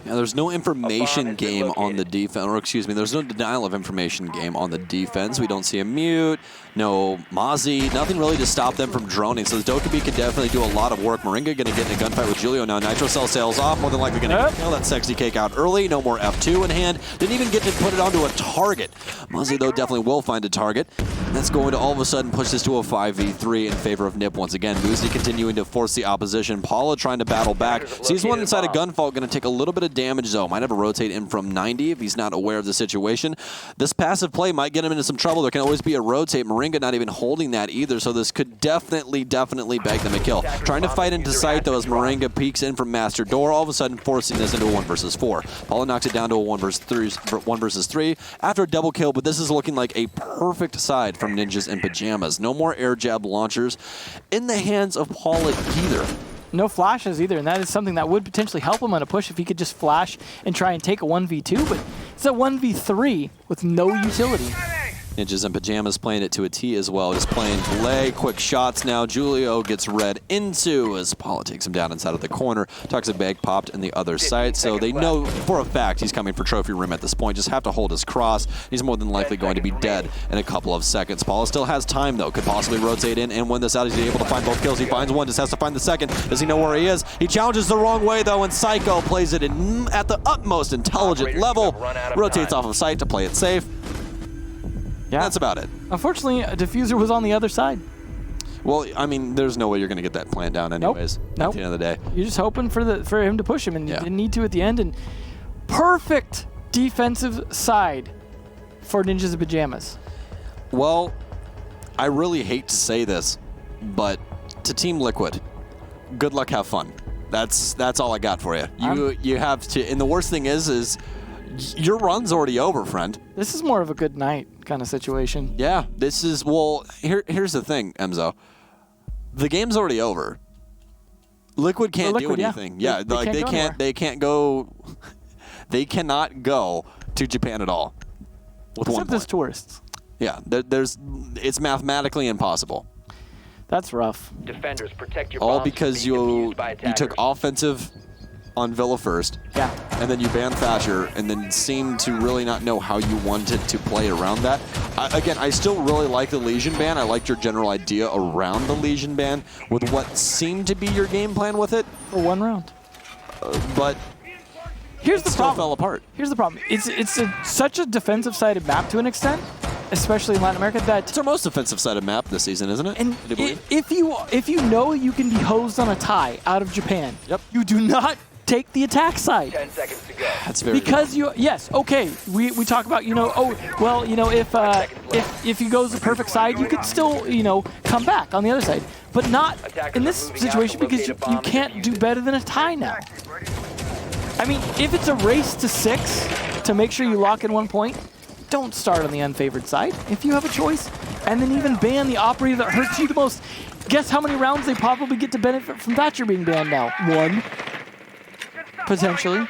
Speaker 1: Yeah, there's no information game on the defense, or excuse me, there's no denial of information game on the defense. We don't see a mute, no Mozzie, nothing really to stop them from droning. So Dokkaebi can definitely do a lot of work. Moringa going to get in a gunfight with Julio now. Nitro Cell sails off, more than likely going to kill that Sexy Cake out early. No more F2 in hand. Didn't even get to put it onto a target. Mozzie, though, definitely will find a target. That's going to all of a sudden push this to a 5v3 in favor of Nip once again. Muzi continuing to force the opposition. Paula trying to battle back. Sees one inside a gunfight, going to take a little bit of damage, though. Might have to rotate in from 90 if he's not aware of the situation. This passive play might get him into some trouble. There can always be a rotate. Moringa not even holding that either, so this could definitely bag them a kill. Trying to fight into sight, though, as Moringa peeks in from Master Door, all of a sudden forcing this into a 1 versus 4. Paula knocks it down to a 1 versus 3 after a double kill, but this is looking like a perfect side from Ninjas in Pajamas. No more air jab launchers in the hands of Paula either.
Speaker 2: No flashes either, and that is something that would potentially help him on a push if he could just flash and try and take a 1v2, but it's a 1v3 with no utility.
Speaker 1: Ninjas in Pajamas playing it to a T as well. Just playing delay, quick shots now. Julio gets read into as Paula takes him down inside of the corner. Toxic Bag popped in the other side, so they know for a fact he's coming for trophy room at this point. Just have to hold his cross. He's more than likely going to be dead in a couple of seconds. Paula still has time, though. Could possibly rotate in and win this out. He's able to find both kills. He finds one, just has to find the second. Does he know where he is? He challenges the wrong way, though, and Psycho plays it in at the utmost intelligent level. Rotates off of sight to play it safe. Yeah. That's about it.
Speaker 2: Unfortunately, a diffuser was on the other side.
Speaker 1: Well, I mean, there's no way you're going to get that plant down anyways
Speaker 2: Nope.
Speaker 1: at the end of the day.
Speaker 2: You're just hoping for him to push him, and you didn't need to at the end. And perfect defensive side for Ninjas in Pajamas.
Speaker 1: Well, I really hate to say this, but to Team Liquid, good luck, have fun. That's all I got for you. You have to, and the worst thing is your run's already over, friend.
Speaker 2: This is more of a good night kind of situation.
Speaker 1: Yeah, this is, well, here's the thing, Emzo. The game's already over. Liquid can't do anything. Yeah, they can't go they cannot go to Japan at all with
Speaker 2: Except
Speaker 1: 1 point.
Speaker 2: as tourists.
Speaker 1: Yeah, it's mathematically impossible.
Speaker 2: That's rough.
Speaker 3: Defenders, protect your
Speaker 1: all
Speaker 3: bombs
Speaker 1: because
Speaker 3: from being
Speaker 1: you
Speaker 3: defused by
Speaker 1: took
Speaker 3: attackers.
Speaker 1: offensive on Villa first.
Speaker 2: Yeah.
Speaker 1: And then you banned Thatcher, and then seemed to really not know how you wanted to play around that. Again, I still really like the Legion ban. I liked your general idea around the Legion ban with what seemed to be your game plan with it.
Speaker 2: For 1 round.
Speaker 1: But
Speaker 2: here's the
Speaker 1: still
Speaker 2: problem.
Speaker 1: fell apart.
Speaker 2: Here's the problem. It's such a defensive-sided map to an extent, especially in Latin America, that
Speaker 1: It's our most offensive-sided map this season, isn't it?
Speaker 2: and
Speaker 1: I do believe.
Speaker 2: if you know you can be hosed on a tie out of Japan, you do not take the attack side.
Speaker 3: 10 seconds to go.
Speaker 1: That's very
Speaker 2: Because we talk about, if he goes the perfect side, you could still, come back on the other side. But not in this situation, because you can't do better than a tie now. I mean, if it's a race to 6 to make sure you lock in 1 point, don't start on the unfavored side if you have a choice. And then even ban the operator that hurts you the most. Guess how many rounds they probably get to benefit from Thatcher being banned now? 1. Potentially.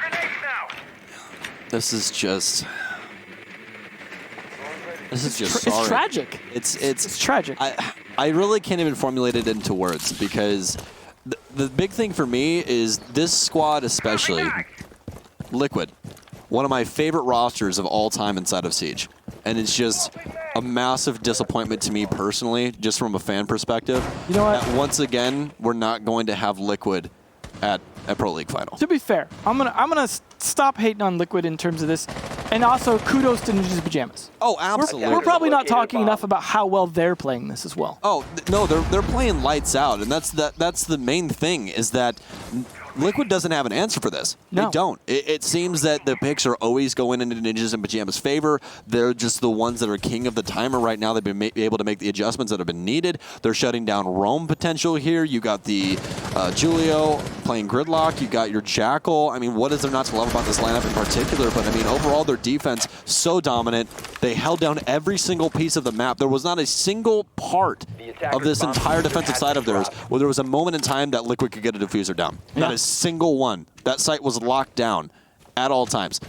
Speaker 1: This is just sorry.
Speaker 2: It's tragic.
Speaker 1: It's
Speaker 2: tragic.
Speaker 1: I really can't even formulate it into words, because the big thing for me is this squad, especially Liquid, one of my favorite rosters of all time inside of Siege. And it's just a massive disappointment to me personally, just from a fan perspective.
Speaker 2: You know what?
Speaker 1: That once again, we're not going to have Liquid at a Pro League final.
Speaker 2: To be fair, I'm gonna stop hating on Liquid in terms of this, and also kudos to Ninja's Pyjamas.
Speaker 1: Oh, absolutely.
Speaker 2: We're probably not talking enough about how well they're playing this as well.
Speaker 1: Oh no, they're playing lights out, and that's the main thing is that Liquid doesn't have an answer for this.
Speaker 2: No.
Speaker 1: They don't. It seems that the picks are always going into Ninjas and Pyjamas' favor. They're just the ones that are king of the timer right now. They've been able to make the adjustments that have been needed. They're shutting down roam potential here. You got the Julio playing Gridlock. You got your Jackal. I mean, what is there not to love about this lineup in particular? But I mean, overall, their defense so dominant. They held down every single piece of the map. There was not a single part of this entire defensive side of theirs where there was a moment in time that Liquid could get a diffuser down.
Speaker 2: Yeah.
Speaker 1: Not a single one. That site was locked down at all times.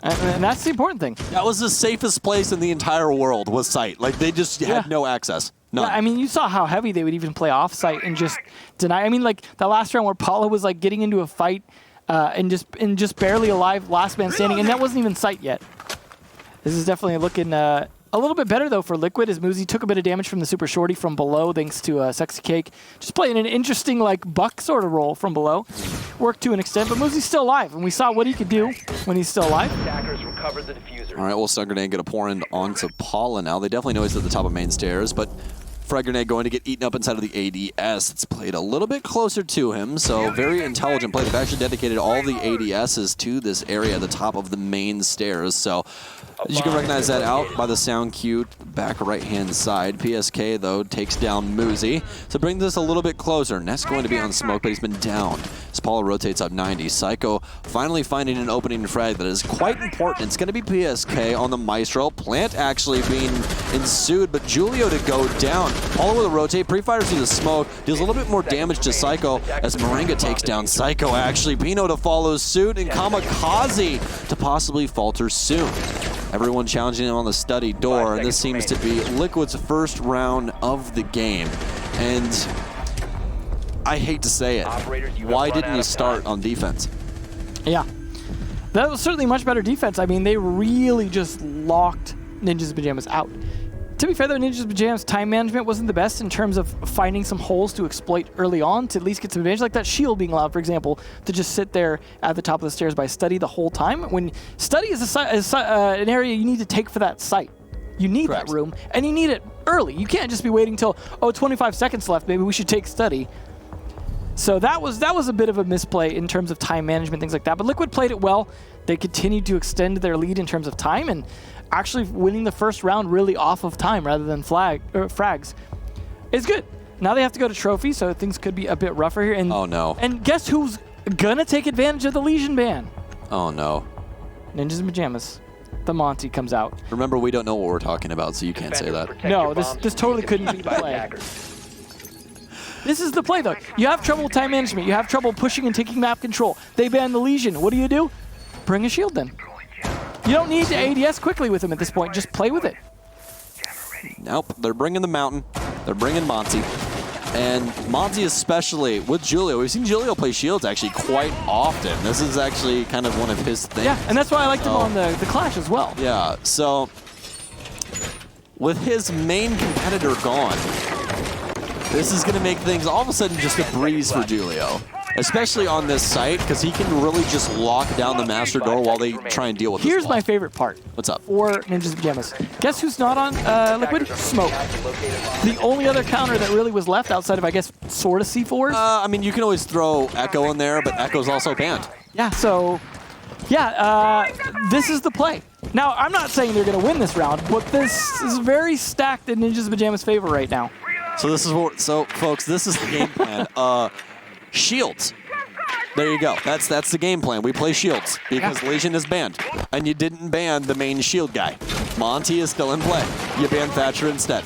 Speaker 2: And that's the important thing.
Speaker 1: That was the safest place in the entire world was site. Like, they just had no access. None.
Speaker 2: Yeah, I mean, you saw how heavy they would even play off-site and just deny. I mean, like, the last round where Paula was, like, getting into a fight and just barely alive, last man standing, and that wasn't even site yet. This is definitely looking a little bit better, though, for Liquid, as Muzi took a bit of damage from the Super Shorty from below, thanks to Sexy Cake. Just playing an interesting, like, buck sort of role from below. Worked to an extent, but Muzi's still alive, and we saw what he could do when he's still alive.
Speaker 3: Attackers recovered the diffuser.
Speaker 1: All right, well, Stun Grenade going to pour in onto Paula now. They definitely know he's at the top of main stairs, but Frag Grenade going to get eaten up inside of the ADS. It's played a little bit closer to him, so very intelligent play. They've actually dedicated all the ADSs to this area at the top of the main stairs, so as you can recognize that out by the sound cue back right-hand side. PSK, though, takes down Muzi. So brings this a little bit closer. Ness going to be on smoke, but he's been down. As Paula rotates up 90. Psycho finally finding an opening in frag that is quite important. It's going to be PSK on the Maestro. Plant actually being ensued, but Julio to go down. Paula with a rotate. Pre-fires through the smoke. Deals a little bit more damage to Psycho as Moringa takes down Psycho, actually. Pino to follow suit, and Kamikaze to possibly falter soon. Everyone challenging him on the study door, and this seems to be Liquid's first round of the game. And I hate to say it, why didn't you start on defense?
Speaker 2: Yeah. That was certainly much better defense. I mean, they really just locked Ninja's Pyjamas out. To be fair, though, Ninja's Pyjamas' time management wasn't the best in terms of finding some holes to exploit early on to at least get some advantage, like that shield being allowed, for example, to just sit there at the top of the stairs by study the whole time. When study is an area you need to take for that site. You need
Speaker 1: Correct.
Speaker 2: that room, and you need it early. You can't just be waiting till, 25 seconds left, maybe we should take study. So that was a bit of a misplay in terms of time management, things like that. But Liquid played it well. They continued to extend their lead in terms of time, and actually winning the first round really off of time rather than frags is good. Now they have to go to trophy, so things could be a bit rougher here. And,
Speaker 1: oh no.
Speaker 2: And guess who's gonna take advantage of the Legion ban?
Speaker 1: Oh no.
Speaker 2: Ninjas and Pyjamas. The Monty comes out.
Speaker 1: Remember, we don't know what we're talking about, so you can't say that.
Speaker 2: No, this totally couldn't be the play. This is the play, though. You have trouble with time management. You have trouble pushing and taking map control. They ban the Legion. What do? Bring a shield then. You don't need to ADS quickly with him at this point. Just play with it.
Speaker 1: Nope. They're bringing the Mountain. They're bringing Monty. And Monty especially with Julio. We've seen Julio play shields actually quite often. This is actually kind of one of his things.
Speaker 2: Yeah, and that's why I liked him on the Clash as well.
Speaker 1: Yeah, so with his main competitor gone, this is going to make things all of a sudden just a breeze for Julio. Especially on this site, because he can really just lock down the master door while they try and deal with this.
Speaker 2: Here's my favorite part.
Speaker 1: What's up?
Speaker 2: For Ninjas Pyjamas. Guess who's not on Liquid? Smoke. The only other counter that really was left outside of, I guess, sort of C4s.
Speaker 1: I mean, you can always throw Echo in there, but Echo's also banned.
Speaker 2: Yeah, so, yeah, this is the play. Now, I'm not saying they're going to win this round, but this is very stacked in Ninjas Pyjamas' favor right now.
Speaker 1: So this is what, folks, this is the game plan. Shields. There you go. That's the game plan. We play shields because Legion is banned. And you didn't ban the main shield guy. Monty is still in play. You ban Thatcher instead.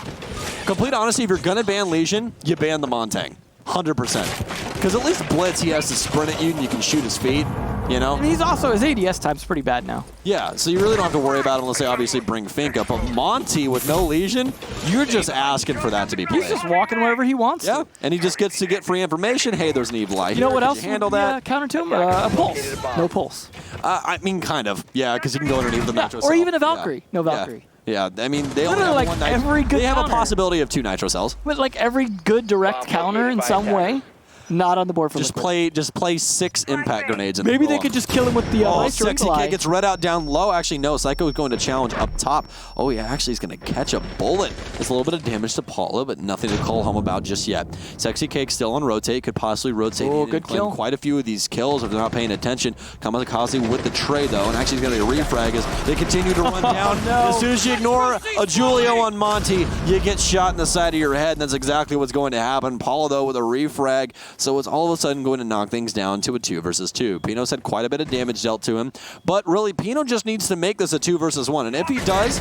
Speaker 1: Complete honesty, if you're going to ban Legion, you ban the Montang. 100%. Because at least Blitz, he has to sprint at you and you can shoot his feet. You know?
Speaker 2: And he's also, his ADS time's pretty bad now.
Speaker 1: Yeah, so you really don't have to worry about it unless they obviously bring Fink up. But Monty with no Legion, you're just asking for that to be played.
Speaker 2: He's just walking wherever he wants to.
Speaker 1: And he just gets to get free information. Hey, there's an evil eye.
Speaker 2: You know what else
Speaker 1: handle
Speaker 2: would
Speaker 1: that?
Speaker 2: Counter to him? A pulse. No pulse.
Speaker 1: I mean, kind of. Yeah, because you can go underneath the mattress.
Speaker 2: Or even a Valkyrie. No Valkyrie.
Speaker 1: Yeah, I mean, they only
Speaker 2: Literally,
Speaker 1: have
Speaker 2: like,
Speaker 1: one
Speaker 2: every good
Speaker 1: They have a
Speaker 2: counter.
Speaker 1: possibility of 2 nitro cells.
Speaker 2: But like every good direct
Speaker 3: Bomb
Speaker 2: counter in
Speaker 3: located by
Speaker 2: some way,
Speaker 3: attackers.
Speaker 2: not on the board for
Speaker 1: Just
Speaker 2: Liquid.
Speaker 1: play 6 impact grenades. And
Speaker 2: Maybe
Speaker 1: roll
Speaker 2: they
Speaker 1: them.
Speaker 2: could just kill him with the
Speaker 1: Oh,
Speaker 2: Nitro
Speaker 1: Sexy
Speaker 2: Eagle Eye.
Speaker 1: Kid gets red out down low. Actually, no. Psycho is going to challenge up top. Oh, yeah, actually, he's going to catch a bullet. It's a little bit of damage to Paula, but nothing to call home about just yet. Sexy Cake still on rotate. Could possibly rotate
Speaker 2: Oh,
Speaker 1: in
Speaker 2: good
Speaker 1: and claim
Speaker 2: kill.
Speaker 1: quite a few of these kills if they're not paying attention. Kamikaze with the tray, though, and actually he's going to refrag as they continue to run down.
Speaker 2: no.
Speaker 1: As soon as you ignore a Julio on Monty, you get shot in the side of your head, and that's exactly what's going to happen. Paula, though, with a refrag, so it's all of a sudden going to knock things down to a 2 versus 2. Pino's had quite a bit of damage dealt to him, but really, Pino just needs to make this a 2 versus 1, and if he does,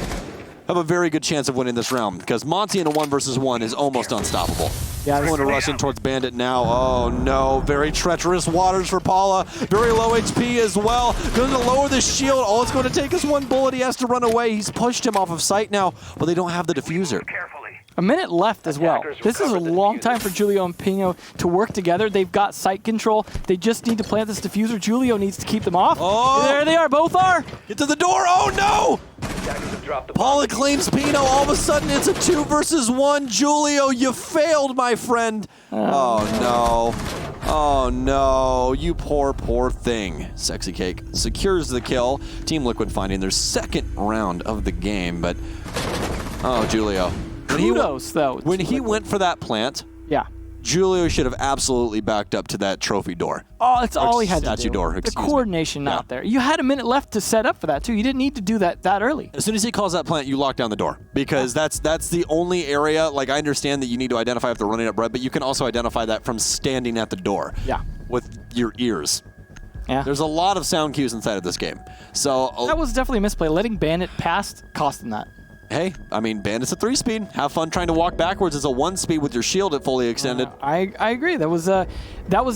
Speaker 1: have a very good chance of winning this round, because Monty in a 1 versus 1 is almost unstoppable.
Speaker 2: Yeah,
Speaker 1: Going to rush in towards Bandit now. Oh no, very treacherous waters for Paula. Very low HP as well. Going to lower the shield. All it's going to take is 1 bullet. He has to run away. He's pushed him off of sight now, but they don't have the diffuser.
Speaker 2: A minute left as well.
Speaker 3: Attackers
Speaker 2: This is a
Speaker 3: recovered the
Speaker 2: long
Speaker 3: diffuser.
Speaker 2: time for Julio and Pino to work together. They've got sight control. They just need to plant this diffuser. Julio needs to keep them off.
Speaker 1: Oh!
Speaker 2: There they are. Both are.
Speaker 1: Get to the door. Oh no!
Speaker 3: Attackers have dropped the bomb.
Speaker 1: Paula claims Pino. All of a sudden, it's a 2 versus 1. Julio, you failed, my friend. Oh no. Oh no. You poor, poor thing. Sexy Cake secures the kill. Team Liquid finding their 2nd round of the game, but oh, Julio.
Speaker 2: Kudos, though.
Speaker 1: When
Speaker 2: to
Speaker 1: he
Speaker 2: Liquid.
Speaker 1: went for that plant,
Speaker 2: Yeah.
Speaker 1: Julio should have absolutely backed up to that trophy door.
Speaker 2: Oh, it's all he had to
Speaker 1: statue
Speaker 2: do.
Speaker 1: door,
Speaker 2: The
Speaker 1: excuse me.
Speaker 2: coordination
Speaker 1: Yeah.
Speaker 2: not there. You had a minute left to set up for that, too. You didn't need to do that early.
Speaker 1: As soon as he calls that plant, you lock down the door because that's the only area. Like, I understand that you need to identify if they're running up red, but you can also identify that from standing at the door.
Speaker 2: Yeah.
Speaker 1: With your ears.
Speaker 2: Yeah.
Speaker 1: There's a lot of sound cues inside of this game. So
Speaker 2: That was definitely a misplay. Letting Bandit pass cost him that.
Speaker 1: hey, I mean, Bandit's a 3-speed. Have fun trying to walk backwards. It's a 1-speed with your shield at fully extended.
Speaker 2: I agree. That was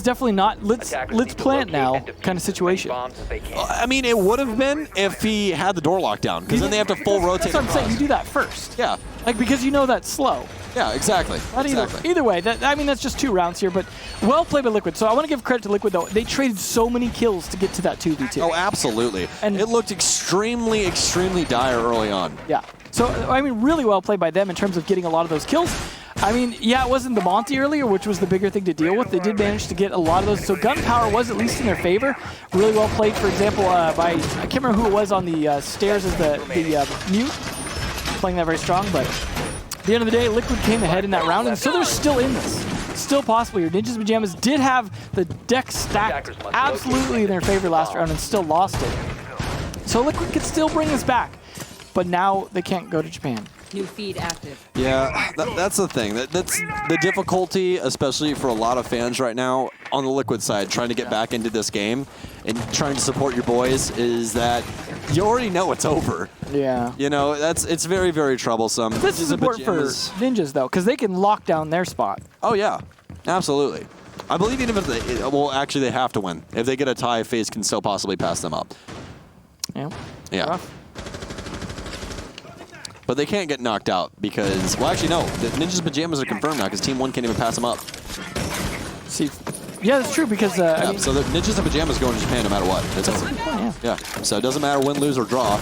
Speaker 2: definitely not let's
Speaker 3: Attackers need to
Speaker 2: plant
Speaker 3: locate
Speaker 2: now
Speaker 3: and defuse
Speaker 2: kind of
Speaker 3: as many
Speaker 2: situation.
Speaker 3: bombs as they can.
Speaker 1: I mean, it would have been if he had the door locked down, because then they have to full rotate.
Speaker 2: That's what I'm saying.
Speaker 1: across.
Speaker 2: You do that first.
Speaker 1: Yeah,
Speaker 2: Like, because you know that's slow.
Speaker 1: yeah, exactly.
Speaker 2: Not
Speaker 1: exactly.
Speaker 2: either way, that's just 2 rounds here, but well played by Liquid. So I want to give credit to Liquid, though. They traded so many kills to get to that 2v2.
Speaker 1: Oh, absolutely.
Speaker 2: And-
Speaker 1: it looked extremely, extremely dire early on.
Speaker 2: Yeah. So, I mean, really well played by them in terms of getting a lot of those kills. I mean, yeah, it wasn't the Monty earlier, which was the bigger thing to deal with. They did manage to get a lot of those. So gunpower was at least in their favor. Really well played, for example, by, I can't remember who it was on the stairs as the mute. Playing that very strong, but at the end of the day, Liquid came ahead in that round, and so they're still in this. Still possible here. Ninjas Pajamas did have the deck stacked absolutely in their favor last round and still lost it. So Liquid could still bring this back, but now they can't go to Japan.
Speaker 4: New feed active.
Speaker 1: Yeah, that's the thing. That's the difficulty, especially for a lot of fans right now on the Liquid side, trying to get back into this game and trying to support your boys, is that you already know it's over.
Speaker 2: Yeah.
Speaker 1: You know, it's very, very troublesome.
Speaker 2: This is
Speaker 1: Ninjas
Speaker 2: important for
Speaker 1: Pajamas-
Speaker 2: Ninjas, though, because they can lock down their spot.
Speaker 1: Oh, yeah. Absolutely. I believe even if they, well, actually they have to win. If they get a tie, FaZe can still possibly pass them up.
Speaker 2: Yeah.
Speaker 1: Yeah.
Speaker 2: Rough.
Speaker 1: But they can't get knocked out because, well, actually, no. The Ninjas Pajamas are confirmed now because Team 1 can't even pass them up.
Speaker 2: See, yeah, that's true because I
Speaker 1: Yeah,
Speaker 2: mean,
Speaker 1: so the Ninjas and Pajamas go into Japan no matter what. It's over.
Speaker 2: yeah.
Speaker 1: Yeah, so it doesn't matter win, lose, or draw,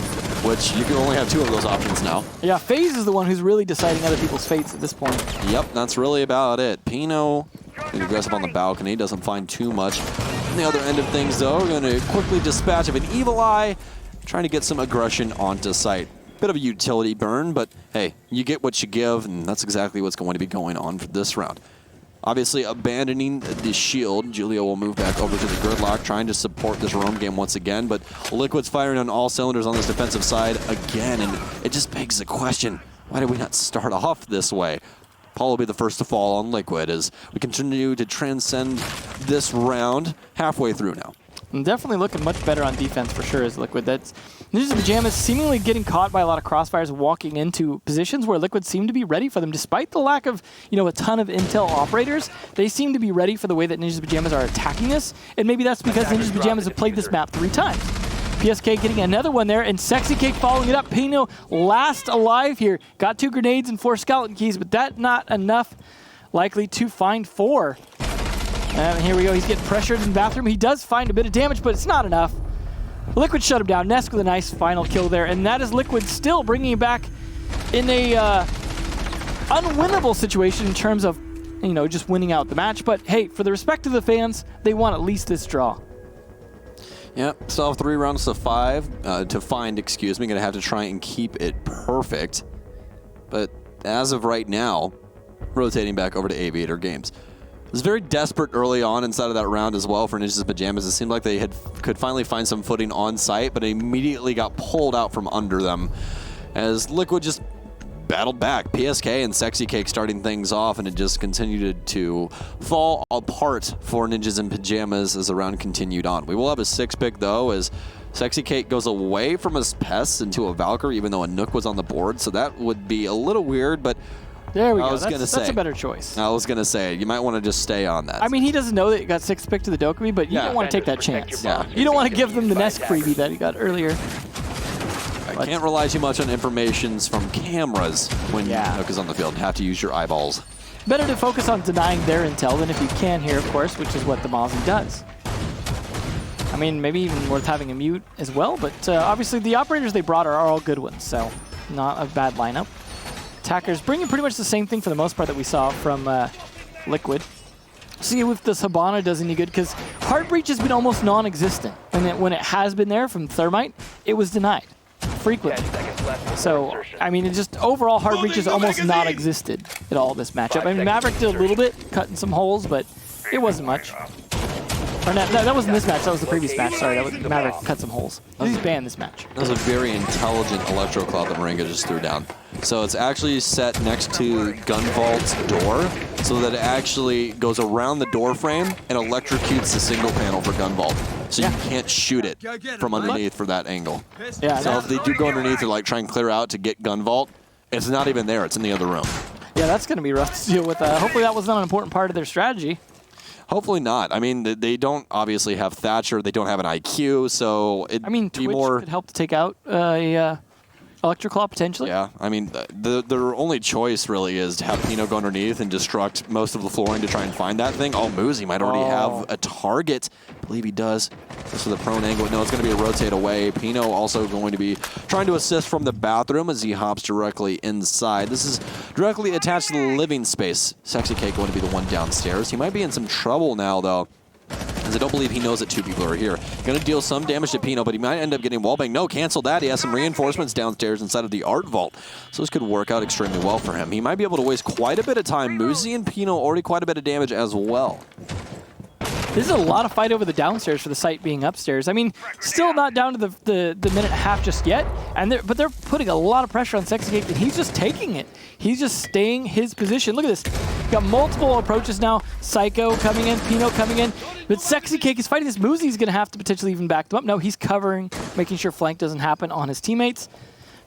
Speaker 1: which you can only have 2 of those options now.
Speaker 2: Yeah, FaZe is the one who's really deciding other people's fates at this point.
Speaker 1: Yep, that's really about it. Pino, being aggressive on the balcony, doesn't find too much. On the other end of things, though, we're going to quickly dispatch of an Evil Eye, trying to get some aggression onto site. Bit of a utility burn, but hey, you get what you give, and that's exactly what's going to be going on for this round. Obviously, abandoning the shield, Julio will move back over to the gridlock, trying to support this roam game once again, but Liquid's firing on all cylinders on this defensive side again, and it just begs the question, why did we not start off this way? Paul will be the first to fall on Liquid as we continue to transcend this round halfway through now.
Speaker 2: And definitely looking much better on defense for sure as Liquid. That's Ninjas Pajamas seemingly getting caught by a lot of crossfires, walking into positions where Liquid seem to be ready for them, despite the lack of, a ton of intel operators. They seem to be ready for the way that Ninjas Pajamas are attacking us, and maybe that's because Ninjas Pajamas have played this map 3 times. PSK getting another one there, and Sexy Cake following it up. Pino last alive here. Got 2 grenades and 4 skeleton keys, but that not enough. Likely to find 4. And here we go. He's getting pressured in the bathroom. He does find a bit of damage, but it's not enough. Liquid shut him down. Nesk with a nice final kill there, and that is Liquid still bringing back in a unwinnable situation in terms of, you know, just winning out the match. But hey, for the respect of the fans, they want at least this draw.
Speaker 1: Yep, still have 3 rounds to find. Gonna have to try and keep it perfect. But as of right now, rotating back over to Aviator Games. It was very desperate early on inside of that round as well for Ninjas and Pyjamas. It seemed like they could finally find some footing on site, but immediately got pulled out from under them as Liquid just battled back. PSK and Sexy Cake starting things off, and it just continued to fall apart for Ninjas and Pyjamas as the round continued on. We will have a 6-pick though, as Sexy Cake goes away from his Pests into a Valkyrie, even though a Nook was on the board, so that would be a little weird, but
Speaker 2: there we go. That's a better choice.
Speaker 1: I was going to say, you might want to just stay on that.
Speaker 2: I mean, he doesn't know that he got 6th pick to the Dokumi, but you don't want to take that chance.
Speaker 1: Yeah.
Speaker 2: You don't want to give them the Nesk freebie that he got earlier.
Speaker 1: I can't rely too much on informations from cameras when Nook is on the field. You have to use your eyeballs.
Speaker 2: Better to focus on denying their intel than if you can here, of course, which is what the Mozzie does. I mean, maybe even worth having a mute as well, but obviously the operators they brought are all good ones, so not a bad lineup. Attackers bringing pretty much the same thing for the most part that we saw from Liquid. See if this Hibana does any good, because Heart Breach has been almost non-existent, and when it has been there from Thermite, it was denied frequently. So, I mean, it just overall Heart Breach has almost not existed at all this matchup. I mean, Maverick did a little bit, cutting some holes, but it wasn't much. Or no, that wasn't this match, that was the previous match. Sorry, that was Maverick cut some holes. He's banned this match.
Speaker 1: That was a very intelligent Electro Cloud that Moringa just threw down. So it's actually set next to Gunvault's door, so that it actually goes around the door frame and electrocutes the single panel for Gunvault. So you can't shoot it from underneath for that angle.
Speaker 2: Yeah.
Speaker 1: So if they do go underneath or like try and clear out to get Gunvault, it's not even there, it's in the other room.
Speaker 2: Yeah, that's going to be rough to deal with. Hopefully that was not an important part of their strategy.
Speaker 1: Hopefully not. I mean, they don't obviously have Thatcher. They don't have an IQ, so it'd be
Speaker 2: Twitch
Speaker 1: more...
Speaker 2: could help to take out Electroclaw potentially.
Speaker 1: Yeah, I mean, their only choice really is to have Pino go underneath and destruct most of the flooring to try and find that thing. Oh, Muzi might already have a target. I believe he does. Just with a prone angle. No, it's going to be a rotate away. Pino also going to be trying to assist from the bathroom as he hops directly inside. This is directly attached to the living space. Sexy Cake going to be the one downstairs. He might be in some trouble now, though, as I don't believe he knows that 2 people are here. Going to deal some damage to Pino, but he might end up getting wallbang. No, cancel that. He has some reinforcements downstairs inside of the Art Vault. So this could work out extremely well for him. He might be able to waste quite a bit of time. Muzi and Pino already quite a bit of damage as well.
Speaker 2: This is a lot of fight over the downstairs for the site being upstairs. I mean, still not down to the minute and a half just yet, but they're putting a lot of pressure on Sexy Cake, and he's just taking it. He's just staying his position. Look at this. Got multiple approaches now. Psycho coming in, Pino coming in, but Sexy Cake is fighting this. Muzi's going to have to potentially even back them up. No, he's covering, making sure flank doesn't happen on his teammates.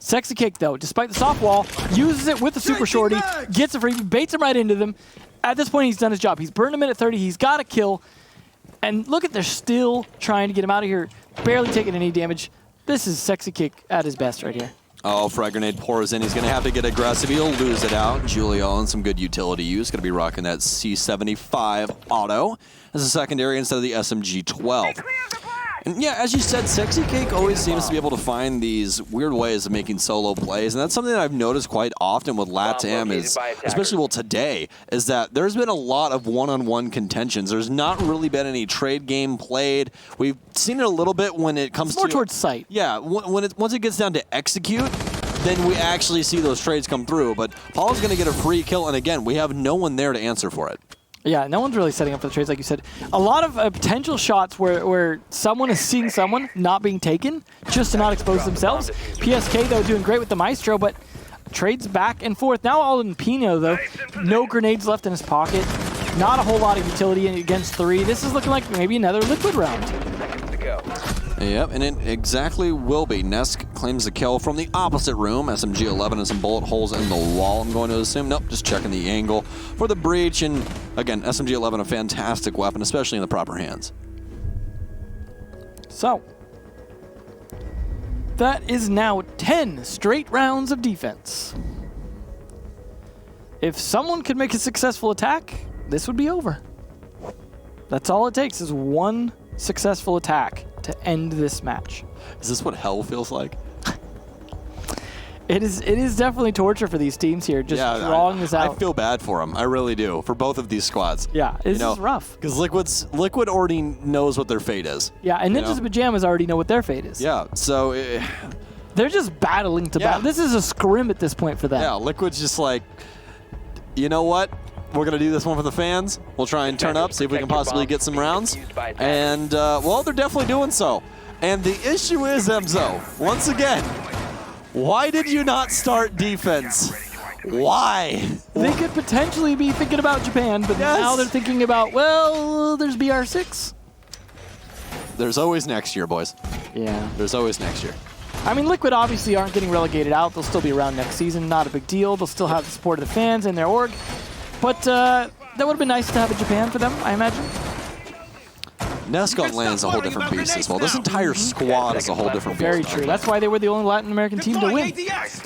Speaker 2: Sexy Cake, though, despite the soft wall, uses it with the super shorty, gets a freebie, baits him right into them. At this point, he's done his job. He's burned him in at 30. He's got a kill. And look at, they're still trying to get him out of here. Barely taking any damage. This is Sexy Cake at his best right here.
Speaker 1: Oh, Frag Grenade pours in. He's going to have to get aggressive. He'll lose it out. Julio on some good utility use. Going to be rocking that C75 auto as a secondary instead of the SMG-12. And yeah, as you said, Sexy Cake always seems to be able to find these weird ways of making solo plays, and that's something that I've noticed quite often with LATAM, is, especially today, is that there's been a lot of one-on-one contentions. There's not really been any trade game played. We've seen it a little bit when it comes
Speaker 2: more towards sight.
Speaker 1: Yeah, once it gets down to execute, then we actually see those trades come through. But Paul's going to get a free kill, and again, we have no one there to answer for it.
Speaker 2: Yeah, no one's really setting up for the trades, like you said. A lot of potential shots where someone is seeing someone not being taken just to not expose themselves. PSK, though, doing great with the Maestro, but trades back and forth. Now all in Pino, though. No grenades left in his pocket. Not a whole lot of utility against 3. This is looking like maybe another Liquid round.
Speaker 1: Yep, and it exactly will be. Nesk claims the kill from the opposite room. SMG-11 and some bullet holes in the wall, I'm going to assume. Nope, just checking the angle for the breach. And again, SMG-11, a fantastic weapon, especially in the proper hands.
Speaker 2: So, that is now 10 straight rounds of defense. If someone could make a successful attack, this would be over. That's all it takes, is one successful attack to end this match.
Speaker 1: Is this what hell feels like?
Speaker 2: It is definitely torture for these teams here, just drawing this out.
Speaker 1: I feel bad for them. I really do, for both of these squads.
Speaker 2: Yeah, this is rough.
Speaker 1: Because Liquid already knows what their fate is.
Speaker 2: Yeah, and Ninjas and Pyjamas already know what their fate is.
Speaker 1: Yeah, so...
Speaker 2: they're just battling to battle. This is a scrim at this point for them.
Speaker 1: Yeah, Liquid's just like, you know what? We're going to do this one for the fans. We'll try and turn up, see if we can possibly get some rounds. And, well, they're definitely doing so. And the issue is, Emzo, once again, why did you not start defense? Why?
Speaker 2: They could potentially be thinking about Japan, but now they're thinking about, well, there's BR6.
Speaker 1: There's always next year, boys.
Speaker 2: Yeah.
Speaker 1: There's always next year.
Speaker 2: I mean, Liquid obviously aren't getting relegated out. They'll still be around next season. Not a big deal. They'll still have the support of the fans and their org. But that would have been nice to have a Japan for them, I imagine.
Speaker 1: Nesk on land is a whole different beast as well. This entire squad is a whole different beast.
Speaker 2: Very true. That's why they were the only Latin American team to win.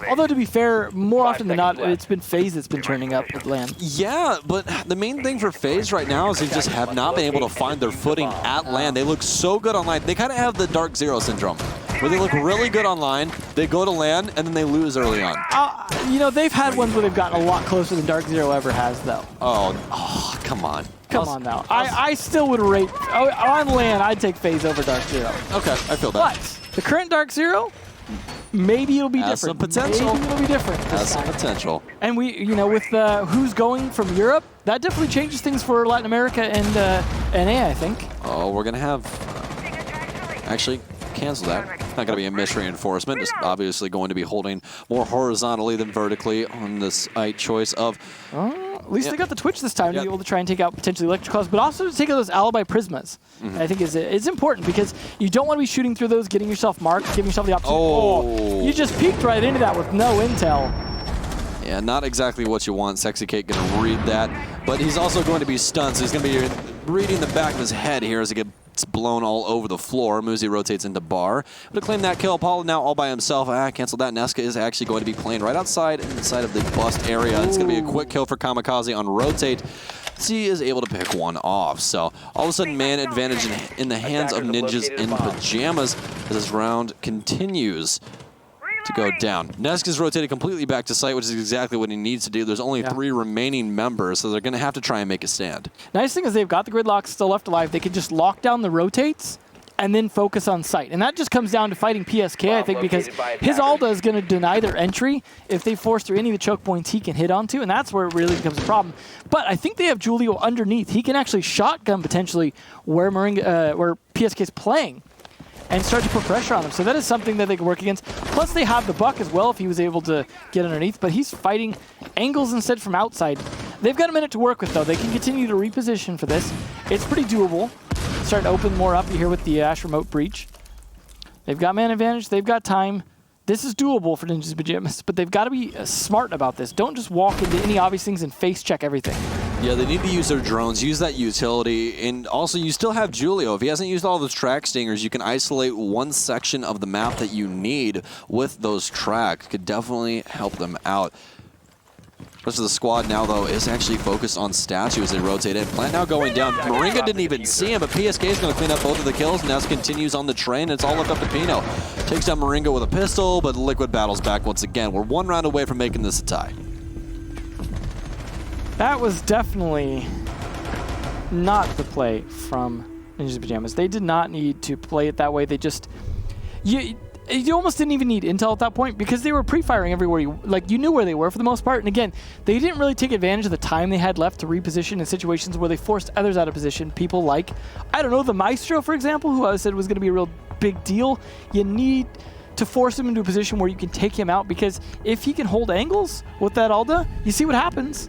Speaker 2: Although, to be fair, more often than not, it's been FaZe that's been turning up with land.
Speaker 1: Yeah, but the main thing for FaZe right now is they just have not been able to find their footing at land. They look so good online. They kind of have the Dark Zero syndrome, where they look really good online, they go to land, and then they lose early on.
Speaker 2: You know, they've had ones where they've gotten a lot closer than Dark Zero ever has, though.
Speaker 1: Oh, come on.
Speaker 2: Come on now. I still would rate, on land, I'd take FaZe over Dark Zero.
Speaker 1: Okay, I feel that.
Speaker 2: But the current Dark Zero, maybe it'll be different.
Speaker 1: Some potential.
Speaker 2: Maybe it'll be different.
Speaker 1: Has some potential.
Speaker 2: And we, you know, with who's going from Europe, that definitely changes things for Latin America and NA, I think.
Speaker 1: Oh, we're going to have, actually, cancel that. It's not going to be a misreinforcement. It's obviously going to be holding more horizontally than vertically on this choice of...
Speaker 2: At least they got the Twitch this time to be able to try and take out potentially electric claws, but also to take out those alibi prismas. I think is important because you don't want to be shooting through those, getting yourself marked, giving yourself the opportunity. Oh, you just peeked right into that with no intel.
Speaker 1: Yeah, not exactly what you want. Sexy Kate going to read that, but he's also going to be stunned, so he's going to be reading the back of his head here as he gets blown all over the floor. Muzi rotates into bar. But to claim that kill, Apollo now all by himself. Cancel that. Neska is actually going to be playing right outside inside of the bust area. It's going to be a quick kill for Kamikaze on rotate. He is able to pick one off. So all of a sudden, man advantage in the hands of Ninjas in Pyjamas as this round continues to go down. Nesk is rotated completely back to site, which is exactly what he needs to do. There's only 3 remaining members, so they're going to have to try and make a stand.
Speaker 2: Nice thing is they've got the gridlock still left alive. They can just lock down the rotates and then focus on site. And that just comes down to fighting PSK, I think, because his Alda is going to deny their entry if they force through any of the choke points he can hit onto, and that's where it really becomes a problem. But I think they have Julio underneath. He can actually shotgun potentially where PSK is playing and start to put pressure on him. So that is something that they can work against. Plus, they have the Buck as well if he was able to get underneath, but he's fighting angles instead from outside. They've got a minute to work with, though. They can continue to reposition for this. It's pretty doable. Starting to open more up here with the Ash remote breach. They've got man advantage. They've got time. This is doable for Ninjas Pyjamas, but they've got to be smart about this. Don't just walk into any obvious things and face check everything.
Speaker 1: Yeah, they need to use their drones, use that utility, and also you still have Julio. If he hasn't used all those track stingers, you can isolate one section of the map that you need with those tracks. Could definitely help them out. The rest of the squad now, though, is actually focused on Statue as they rotate in. Plant now going down. Moringa didn't even see him, but PSK is going to clean up both of the kills. Ness continues on the train. It's all left up to Pino. Takes down Moringa with a pistol, but Liquid battles back once again. We're 1 round away from making this a tie. That
Speaker 2: was definitely not the play from Ninjas Pyjamas. They did not need to play it that way. They just... You almost didn't even need intel at that point because they were pre-firing everywhere. You knew where they were for the most part. And again, they didn't really take advantage of the time they had left to reposition in situations where they forced others out of position. People like, I don't know, the Maestro, for example, who I said was going to be a real big deal. You need to force him into a position where you can take him out because if he can hold angles with that Alda, you see what happens.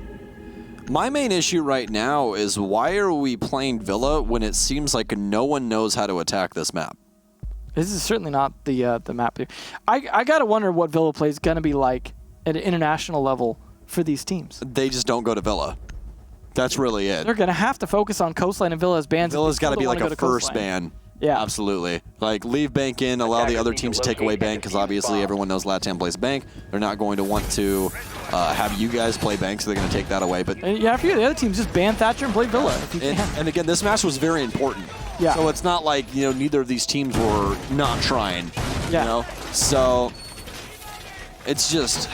Speaker 1: My main issue right now is why are we playing Villa when it seems like no one knows how to attack this map?
Speaker 2: This is certainly not the map here. I got to wonder what Villa play is going to be like at an international level for these teams.
Speaker 1: They just don't go to Villa. That's really it.
Speaker 2: They're going to have to focus on Coastline and Villa as bans.
Speaker 1: Villa's got to be like a first ban.
Speaker 2: Yeah.
Speaker 1: Absolutely. Like, leave Bank in, allow the other teams to take away Bank, because obviously everyone knows LATAM plays Bank. They're not going to want to have you guys play Bank, so they're going to take that away. But
Speaker 2: yeah, I forget the other teams just ban Thatcher and play Villa. If you can.
Speaker 1: And again, this match was very important.
Speaker 2: Yeah.
Speaker 1: So it's not like, neither of these teams were not trying.
Speaker 2: Yeah.
Speaker 1: So It's just...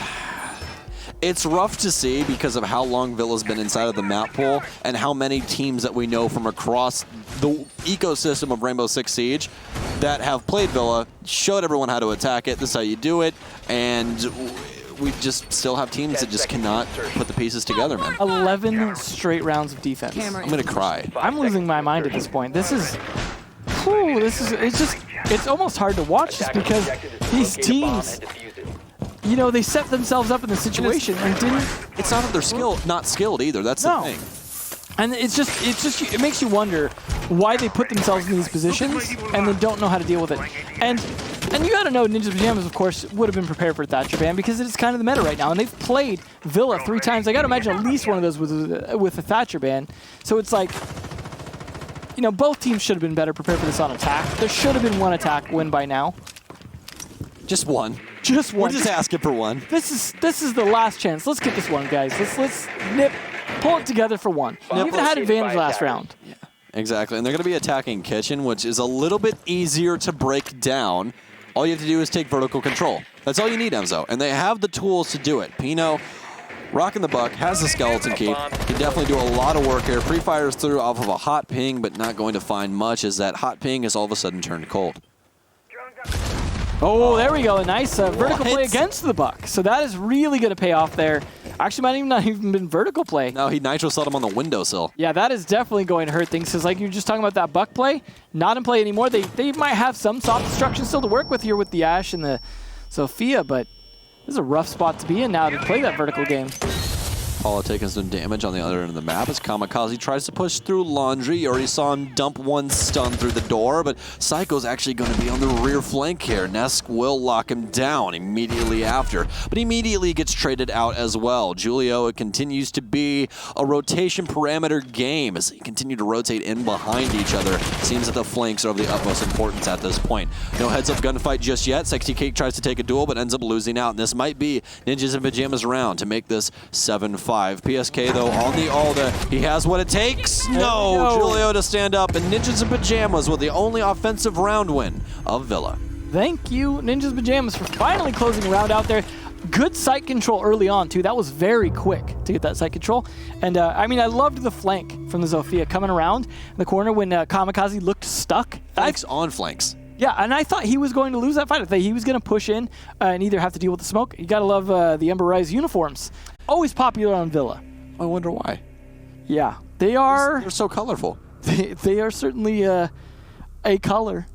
Speaker 1: It's rough to see because of how long Villa's been inside of the map pool and how many teams that we know from across the ecosystem of Rainbow Six Siege that have played Villa, showed everyone how to attack it, this is how you do it, and we just still have teams that just cannot put the pieces together, man.
Speaker 2: 11 straight rounds of defense.
Speaker 1: I'm gonna cry.
Speaker 2: I'm losing my mind at this point. This is, it's almost hard to watch just because these teams, you know, they set themselves up in the situation and didn't.
Speaker 1: It's not that they're not skilled either. That's the thing.
Speaker 2: And it makes you wonder why they put themselves in these positions and then don't know how to deal with it. And you got to know Ninja's Pyjamas, of course, would have been prepared for Thatcher ban because it's kind of the meta right now. And they've played Villa 3 times. I got to imagine at least one of those with a Thatcher ban. So it's like, you know, both teams should have been better prepared for this on attack. There should have been one attack win by now.
Speaker 1: Just one.
Speaker 2: Just one.
Speaker 1: We're just asking for one.
Speaker 2: This is the last chance. Let's get this one, guys. Let's pull it together for one. We even had advantage last round.
Speaker 1: Yeah, exactly. And they're going to be attacking Kitchen, which is a little bit easier to break down. All you have to do is take vertical control. That's all you need, Emzo. And they have the tools to do it. Pino, rocking the buck, has the skeleton key. Can definitely do a lot of work here. Pre-fires through off of a hot ping, but not going to find much as that hot ping is all of a sudden turned cold.
Speaker 2: Oh, there we go. A nice vertical play against the buck. So that is really going to pay off there. Actually, might not even been vertical play.
Speaker 1: No, he nitro set him on the windowsill.
Speaker 2: Yeah, that is definitely going to hurt things. Because like you were just talking about that buck play, not in play anymore. They might have some soft destruction still to work with here with the Ashe and the Sophia, but this is a rough spot to be in now to play that vertical game.
Speaker 1: Paula taking some damage on the other end of the map as Kamikaze tries to push through Laundry. You already saw him dump one stun through the door, but Psycho's actually going to be on the rear flank here. Nesk will lock him down immediately after, but immediately gets traded out as well. Julio, it continues to be a rotation parameter game as they continue to rotate in behind each other. Seems that the flanks are of the utmost importance at this point. No heads-up gunfight just yet. Sexy Cake tries to take a duel, but ends up losing out, and this might be Ninjas and Pyjamas round to make this 7-5. PSK, though, on the Alda. He has what it takes. No! Julio to stand up, and Ninjas and Pyjamas with the only offensive round win of Villa.
Speaker 2: Thank you, Ninjas Pyjamas, for finally closing a round out there. Good sight control early on, too. That was very quick to get that sight control. And, I mean, I loved the flank from the Sophia coming around in the corner when Kamikaze looked stuck.
Speaker 1: Flanks on flanks.
Speaker 2: Yeah, and I thought he was going to lose that fight. I thought he was going to push in and either have to deal with the smoke. You got to love the Ember Rise uniforms. Always popular on Villa.
Speaker 1: I wonder why.
Speaker 2: Yeah, they are.
Speaker 1: They're so colorful.
Speaker 2: They are certainly a color.